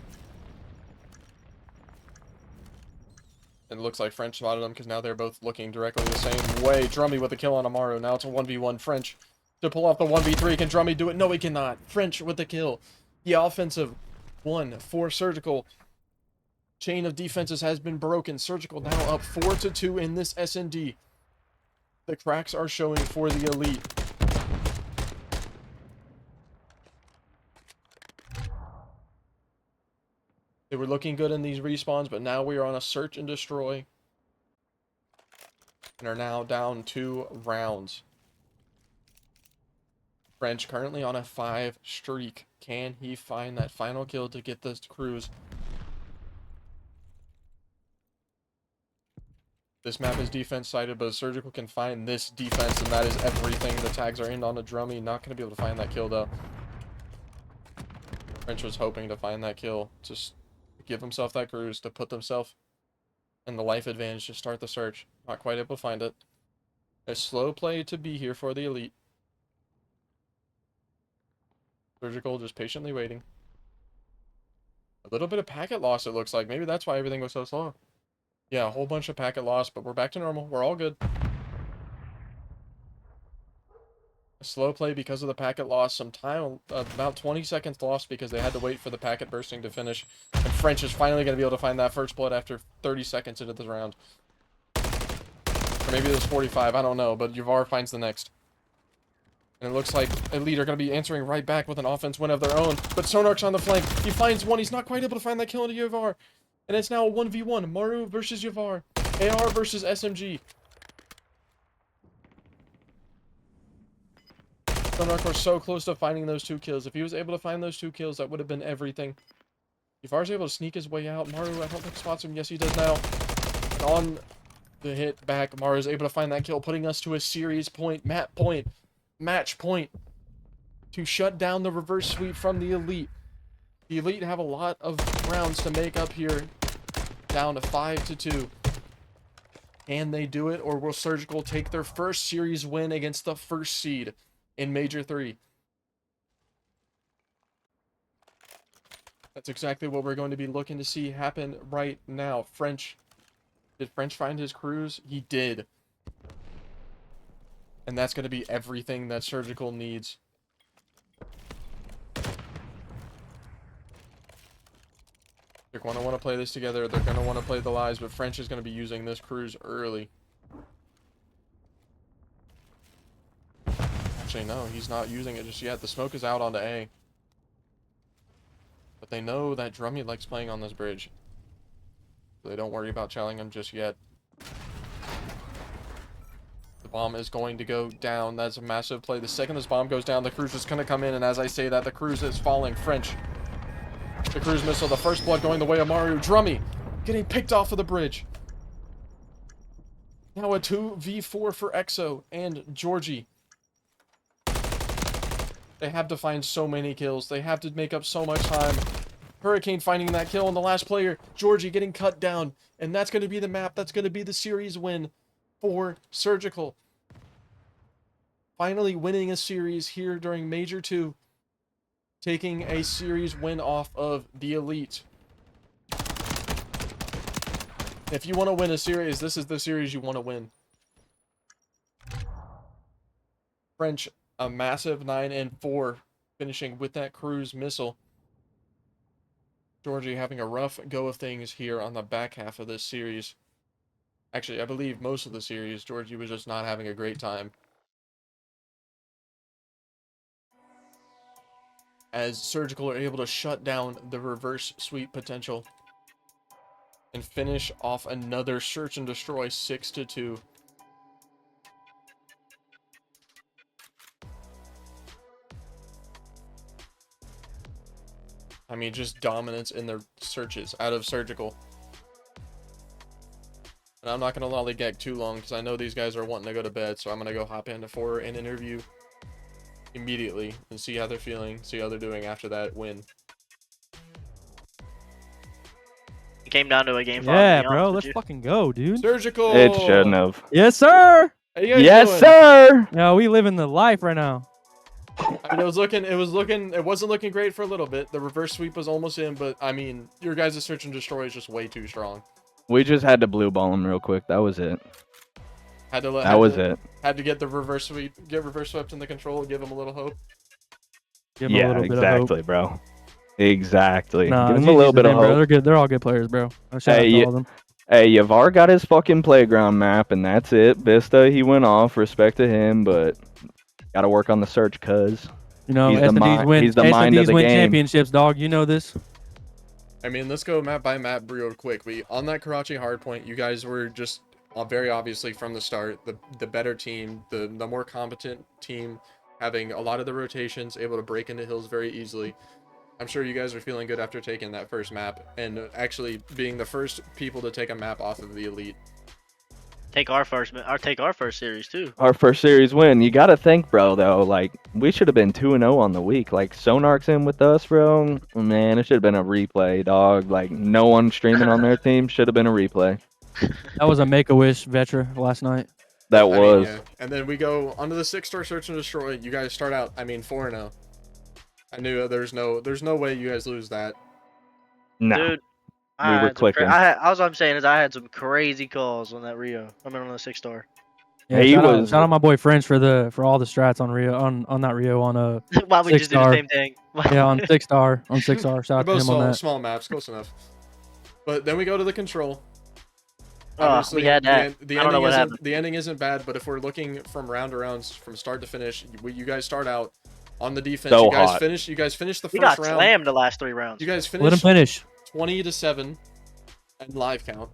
It looks like French spotted him because now they're both looking directly the same way. Drummy with a kill on Amaru. Now it's a 1v1. French to pull off the 1v3. Can Drummy do it? No, he cannot. French with the kill. The offensive 1 for Surgical. Chain of defenses has been broken. Surgical now up 4-2 in this S&D. The cracks are showing for the elite. They were looking good in these respawns, but now we are on a search and destroy. And are now down 2 rounds. French currently on a 5 streak. Can he find that final kill to get this cruise? This map is defense sided, but Surgical can find this defense, and that is everything. The tags are in on a Drummy. Not going to be able to find that kill, though. French was hoping to find that kill. Just give himself that cruise to put themselves in the life advantage to start the search. Not quite able to find it. A slow play to be here for the elite. Surgical just patiently waiting. A little bit of packet loss, it looks like. Maybe that's why everything was so slow. Yeah, a whole bunch of packet loss, but we're back to normal. We're all good. A slow play because of the packet loss. Some time, about 20 seconds lost because they had to wait for the packet bursting to finish. And French is finally going to be able to find that first blood after 30 seconds into this round. Or maybe it was 45, I don't know, but Yavar finds the next. And it looks like Elite are going to be answering right back with an offense win of their own. But Sonark's on the flank. He finds one. He's not quite able to find that kill into Yavar. And it's now a 1v1. Maru versus Yavar. AR versus SMG. Sonark was so close to finding those 2 kills. If he was able to find those 2 kills, that would have been everything. Yavar's able to sneak his way out. Maru, I don't think spots him. Yes, he does now. And on the hit back, Maru is able to find that kill, putting us to a series point, match point to shut down the reverse sweep from the elite. The elite have a lot of rounds to make up here, down to 5-2. Can they do it, or will Surgical take their first series win against the first seed in Major 3? That's exactly what we're going to be looking to see happen right now. French. Did French find his cruise? He did. And that's going to be everything that Surgical needs. They're going to want to play this together. They're going to want to play the lies, but French is going to be using this cruise early. Actually, no, he's not using it just yet. The smoke is out onto A. But they know that Drummy likes playing on this bridge. So they don't worry about challenging him just yet. The bomb is going to go down. That's a massive play. The second this bomb goes down, the cruise is going to come in. And as I say that, the cruise is falling. French The cruise missile, the first blood going the way of Maru. Drummy getting picked off of the bridge. Now a 2v4 for Exo and Georgie. They have to find so many kills. They have to make up so much time. Hurricane finding that kill on the last player. Georgie getting cut down. And that's going to be the map. That's going to be the series win for Surgical. Finally winning a series here during Major 2. Taking a series win off of the Elite. If you want to win a series, this is the series you want to win. French, a massive 9-4, finishing with that cruise missile. Georgie having a rough go of things here on the back half of this series. Actually, I believe most of the series, Georgie was just not having a great time. As Surgical are able to shut down the reverse sweep potential and finish off another search and destroy 6-2. I mean, just dominance in their searches out of Surgical. And I'm not going to lollygag too long because I know these guys are wanting to go to bed, so I'm going to go hop into for an interview immediately and see how they're feeling, see how they're doing after that win. It came down to a game. Yeah, bro. Let's fucking go, dude. Surgical. It shouldn't have. Yes, sir. How you guys Yes, doing? sir. No, we living the life right now. I mean, it wasn't looking great for a little bit. The reverse sweep was almost in, but I mean, your guys' search and destroy is just way too strong. We just had to blue ball him real quick. That was it. Had to get the reverse sweep, get reverse swept in the control, give them a little hope. Give them a little bit exactly, of hope. bro. Exactly. Nah, give them a little bit of hope. Bro. They're good. They're all good players, bro. Shout out to all of them. Hey, Yavar got his fucking playground map, and that's it. Vista, he went off. Respect to him, but got to work on the search, cuz. You know, he's S&Ds win championships, dog. You know this. I mean, let's go map by map real quick. On that Karachi hardpoint, you guys were just very obviously from the start the better team, the more competent team, having a lot of the rotations, able to break into hills very easily. I'm sure you guys are feeling good after taking that first map and actually being the first people to take a map off of the Elite. Take our first series too. Our first series win. You got to think, bro, though. Like, we should have been 2-0 on the week. Like, Sonark's in with us, bro. Man, it should have been a replay, dog. Like, no one streaming on their team. Should have been a replay. That was a Make-A-Wish veteran last night. That was. Yeah. And then we go onto the 6-star search and destroy. You guys start out, 4-0. I knew there's no way you guys lose that. Nah. Dude, we were clicking. All I'm saying is I had some crazy calls on that Rio. I mean on the 6-star. Yeah, shout out my boy French for all the strats on Rio on that Rio on Why we just do the same thing? Yeah, on 6-star. Shout out to him on that. Small maps, close enough. But then we go to the control. We had that. The I don't know what happened. The ending isn't bad, but if we're looking from round to round, from start to finish, you guys start out on the defense. So you guys hot. finish. You guys finish the We first got round. slammed the last 3 rounds. You guys Let him finish. 20-7 and live count,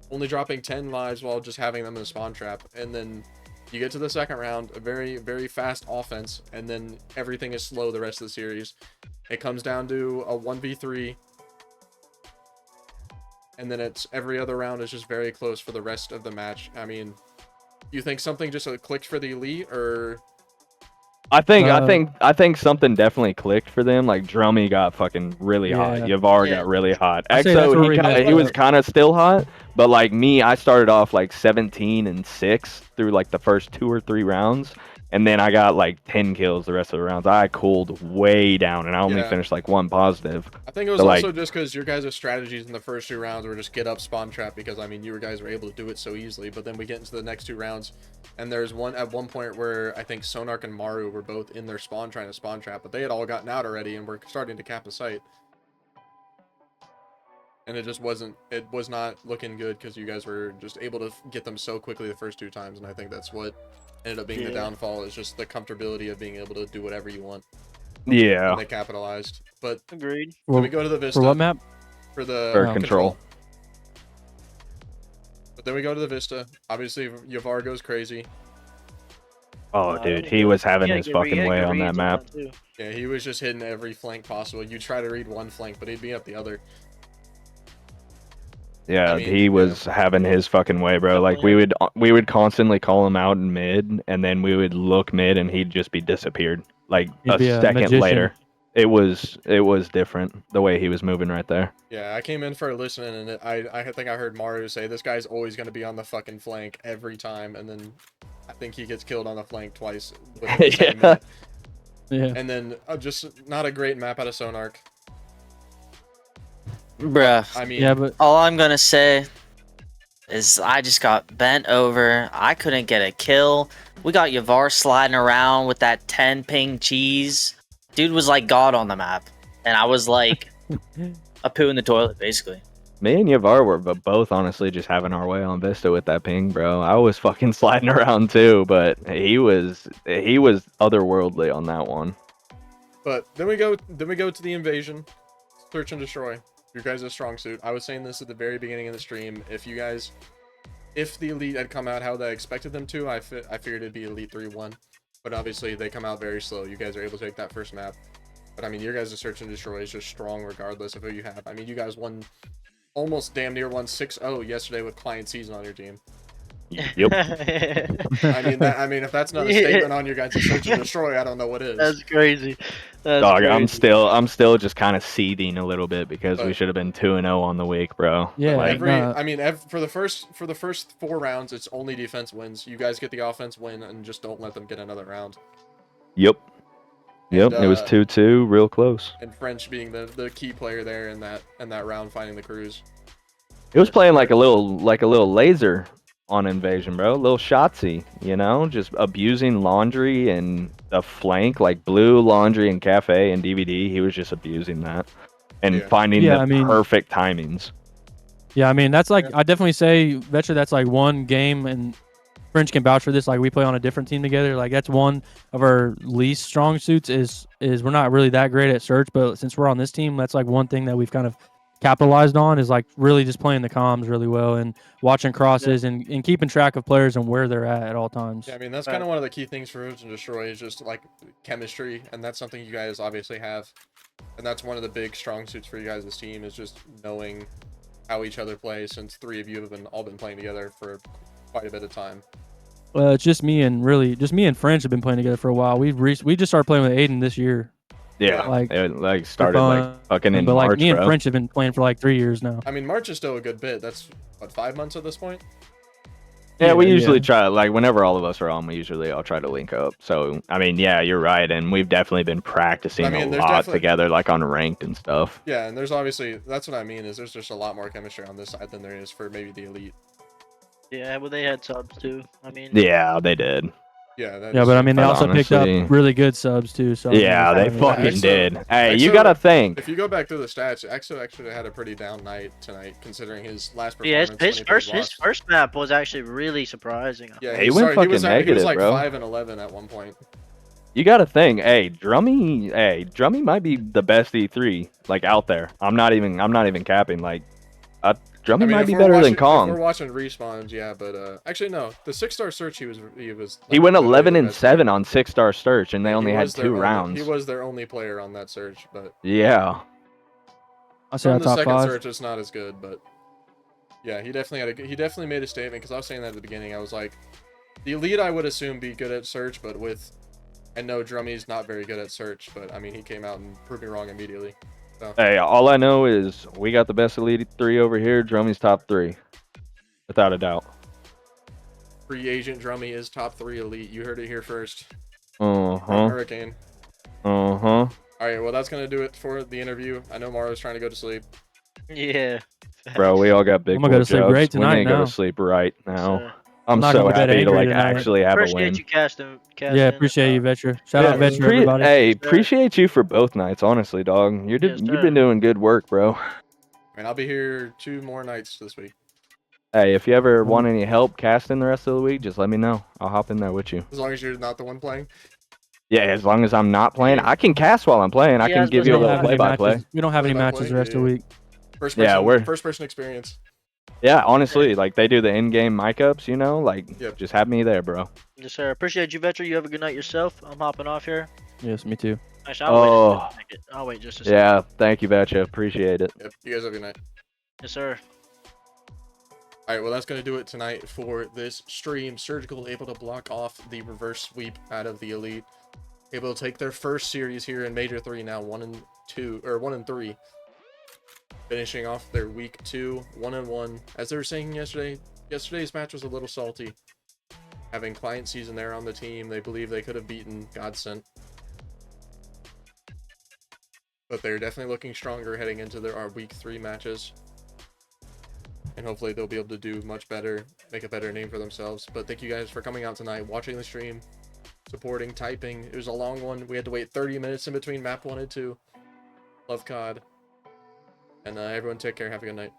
only dropping 10 lives while just having them in a spawn trap, and then you get to the second round, a very, very fast offense, and then everything is slow the rest of the series. It comes down to a 1v3, and then it's every other round is just very close for the rest of the match. I mean, you think something just clicked for the Elite, or? I think something definitely clicked for them. Like Drummy got fucking really hot. Yavar got really hot. EXO, he was kind of still hot, but like me, I started off like 17-6 through like the first 2 or 3 rounds, and then I got like 10 kills the rest of the rounds. I cooled way down, and I only finished like 1 positive. I think it was also just because your guys' strategies in the first 2 rounds were just get up, spawn trap, because I mean you guys were able to do it so easily. But then we get into the next 2 rounds, and there's at one point where I think Sonark and Maru were both in their spawn trying to spawn trap, but they had all gotten out already and were starting to cap the site. And it was not looking good because you guys were just able to get them so quickly the first 2 times, and I think that's what ended up being the downfall, is just the comfortability of being able to do whatever you want. Yeah. And they capitalized. But agreed. So we go to the Vista. For what map? For the control. But then we go to the Vista. Obviously, Yavar goes crazy. Oh, dude, he was having his fucking way on that map. Yeah, he was just hitting every flank possible. You try to read one flank, but he'd be up the other. Yeah, I mean, he was having his fucking way, bro. Like we would constantly call him out in mid, and then we would look mid, and he'd just be disappeared. Like He'd be a second magician. later, it was different the way he was moving right there. Yeah, I came in for a listening, and I think I heard Mario say this guy's always going to be on the fucking flank every time, and then I think he gets killed on the flank twice. Within the same minute. Yeah. And then just not a great map out of Sonark. Bruh. I mean, Yeah, but All I'm gonna say is I just got bent over. I couldn't get a kill. We got Yavar sliding around with that 10 ping cheese. Dude was like God on the map. And I was like a poo in the toilet, basically. Me and Yavar were both honestly just having our way on Vista with that ping, bro. I was fucking sliding around too, but he was otherworldly on that one. but then we go to the invasion, search and destroy. Your guys' strong suit. I was saying this at the very beginning of the stream. If the Elite had come out how they expected them to, I figured it'd be Elite 3-1. But obviously they come out very slow. You guys are able to take that first map. But I mean, your guys' search and destroy is just strong regardless of who you have. I mean, you guys almost damn near won 6-0 yesterday with Client Season on your team. Yep. I mean, if that's not a statement on your guys' search and destroy, I don't know what is. That's crazy. That's Dog, crazy. I'm still just kind of seething a little bit because we should have been 2-0 on the week, bro. yeah, Like, I mean, for the first 4 rounds, it's only defense wins. You guys get the offense win and just don't let them get another round. Yep. Yep. And, It was 2-2, real close. And French being the key player there in that round, finding the cruise. It was playing like a little laser on invasion, bro. A little Shotsy, you know, just abusing laundry and the flank, like blue laundry and cafe and DVD. He was just abusing that and finding the perfect timings. Yeah, I mean that's like I definitely say Vetra. That's like one game, and French can vouch for this. Like we play on a different team together. Like that's one of our least strong suits. Is we're not really that great at search, but since we're on this team, that's like one thing that we've kind of capitalized on is like really just playing the comms really well and watching crosses and keeping track of players and where they're at all times. Yeah, I mean that's kind of one of the key things for Search and Destroy is just like chemistry, and that's something you guys obviously have, and that's one of the big strong suits for you guys' team is just knowing how each other play. Since 3 of you have all been playing together for quite a bit of time. It's just me and French have been playing together for a while. We just started playing with Aiden this year. Yeah, it started like fucking in but March, like me and bro. French have been playing for like 3 years now. I mean, March is still a good bit. That's what, 5 months at this point. Yeah, we usually try, like whenever all of us are on, I'll try to link up. So I mean, yeah, you're right, and we've definitely been practicing a lot together, like on ranked and stuff. Yeah, and there's obviously that's what I mean is there's just a lot more chemistry on this side than there is for maybe the Elite. Yeah, well, they had subs too. I mean. Yeah, they did. Yeah, but I mean, they also picked up really good subs too. So yeah, they fucking did. Hey, you gotta think. If you go back through the stats, EXO actually had a pretty down night tonight, considering his last performance. Yeah, his first map was actually really surprising. Yeah, he went fucking negative, he was like bro. 5-11 at one point. You gotta think, Drummy might be the best E3 like out there. I'm not even capping. Like, Drummy might be better than Kong. If we're watching respawns, yeah, but actually no. The 6-star search he went 11-7 on 6-star search, and they only had 2 rounds. He was their only player on that search, but yeah. I say on the top second 5. search, it's not as good, but yeah, he definitely made a statement because I was saying that at the beginning. I was like, the Elite I would assume be good at search, but I know Drummy's not very good at search, but I mean he came out and proved me wrong immediately. So. Hey, all I know is we got the best Elite 3 over here. Drummy's top 3, without a doubt. Free agent Drummy is top 3 Elite. You heard it here first. Hurricane. All right, well that's gonna do it for the interview. I know Mara's trying to go to sleep. Yeah. Bro, we all got big. I'm gonna go to sleep right tonight. We need to go to sleep right now. I'm so happy to like actually have a win. Appreciate you casting. Yeah, appreciate you, Vetra. Shout out Vetra, everybody. Hey, appreciate you for both nights, honestly, dog. You've been doing good work, bro. And I'll be here 2 more nights this week. Hey, if you ever want any help casting the rest of the week, just let me know. I'll hop in there with you. As long as you're not the one playing. Yeah, as long as I'm not playing, I can cast while I'm playing. I can give you a little play-by-play. We don't have any matches the rest of the week. First person experience. Yeah, honestly, like they do the in-game mic ups, you know, like Yep. just have me there, bro. Yes, sir. Appreciate you, Veteran. You have a good night yourself. I'm hopping off here. Yes, me too. Actually, I'll wait Oh, a second. I'll wait just a second. yeah. Thank you, Betcha. Appreciate it. Yep. You guys have a good night. Yes, sir. All right, well, that's going to do it tonight for this stream. Surgical able to block off the reverse sweep out of the Elite. Able to take their first series here in Major 3 now, 1-3. Finishing off their week 2, 1-1. As they were saying yesterday's match was a little salty. Having client season there on the team, they believe they could have beaten Godsent. But they're definitely looking stronger heading into our week 3 matches. And hopefully they'll be able to do much better, make a better name for themselves. But thank you guys for coming out tonight, watching the stream, supporting, typing. It was a long one. We had to wait 30 minutes in between map 1 and 2. Love COD. And everyone take care. Have a good night.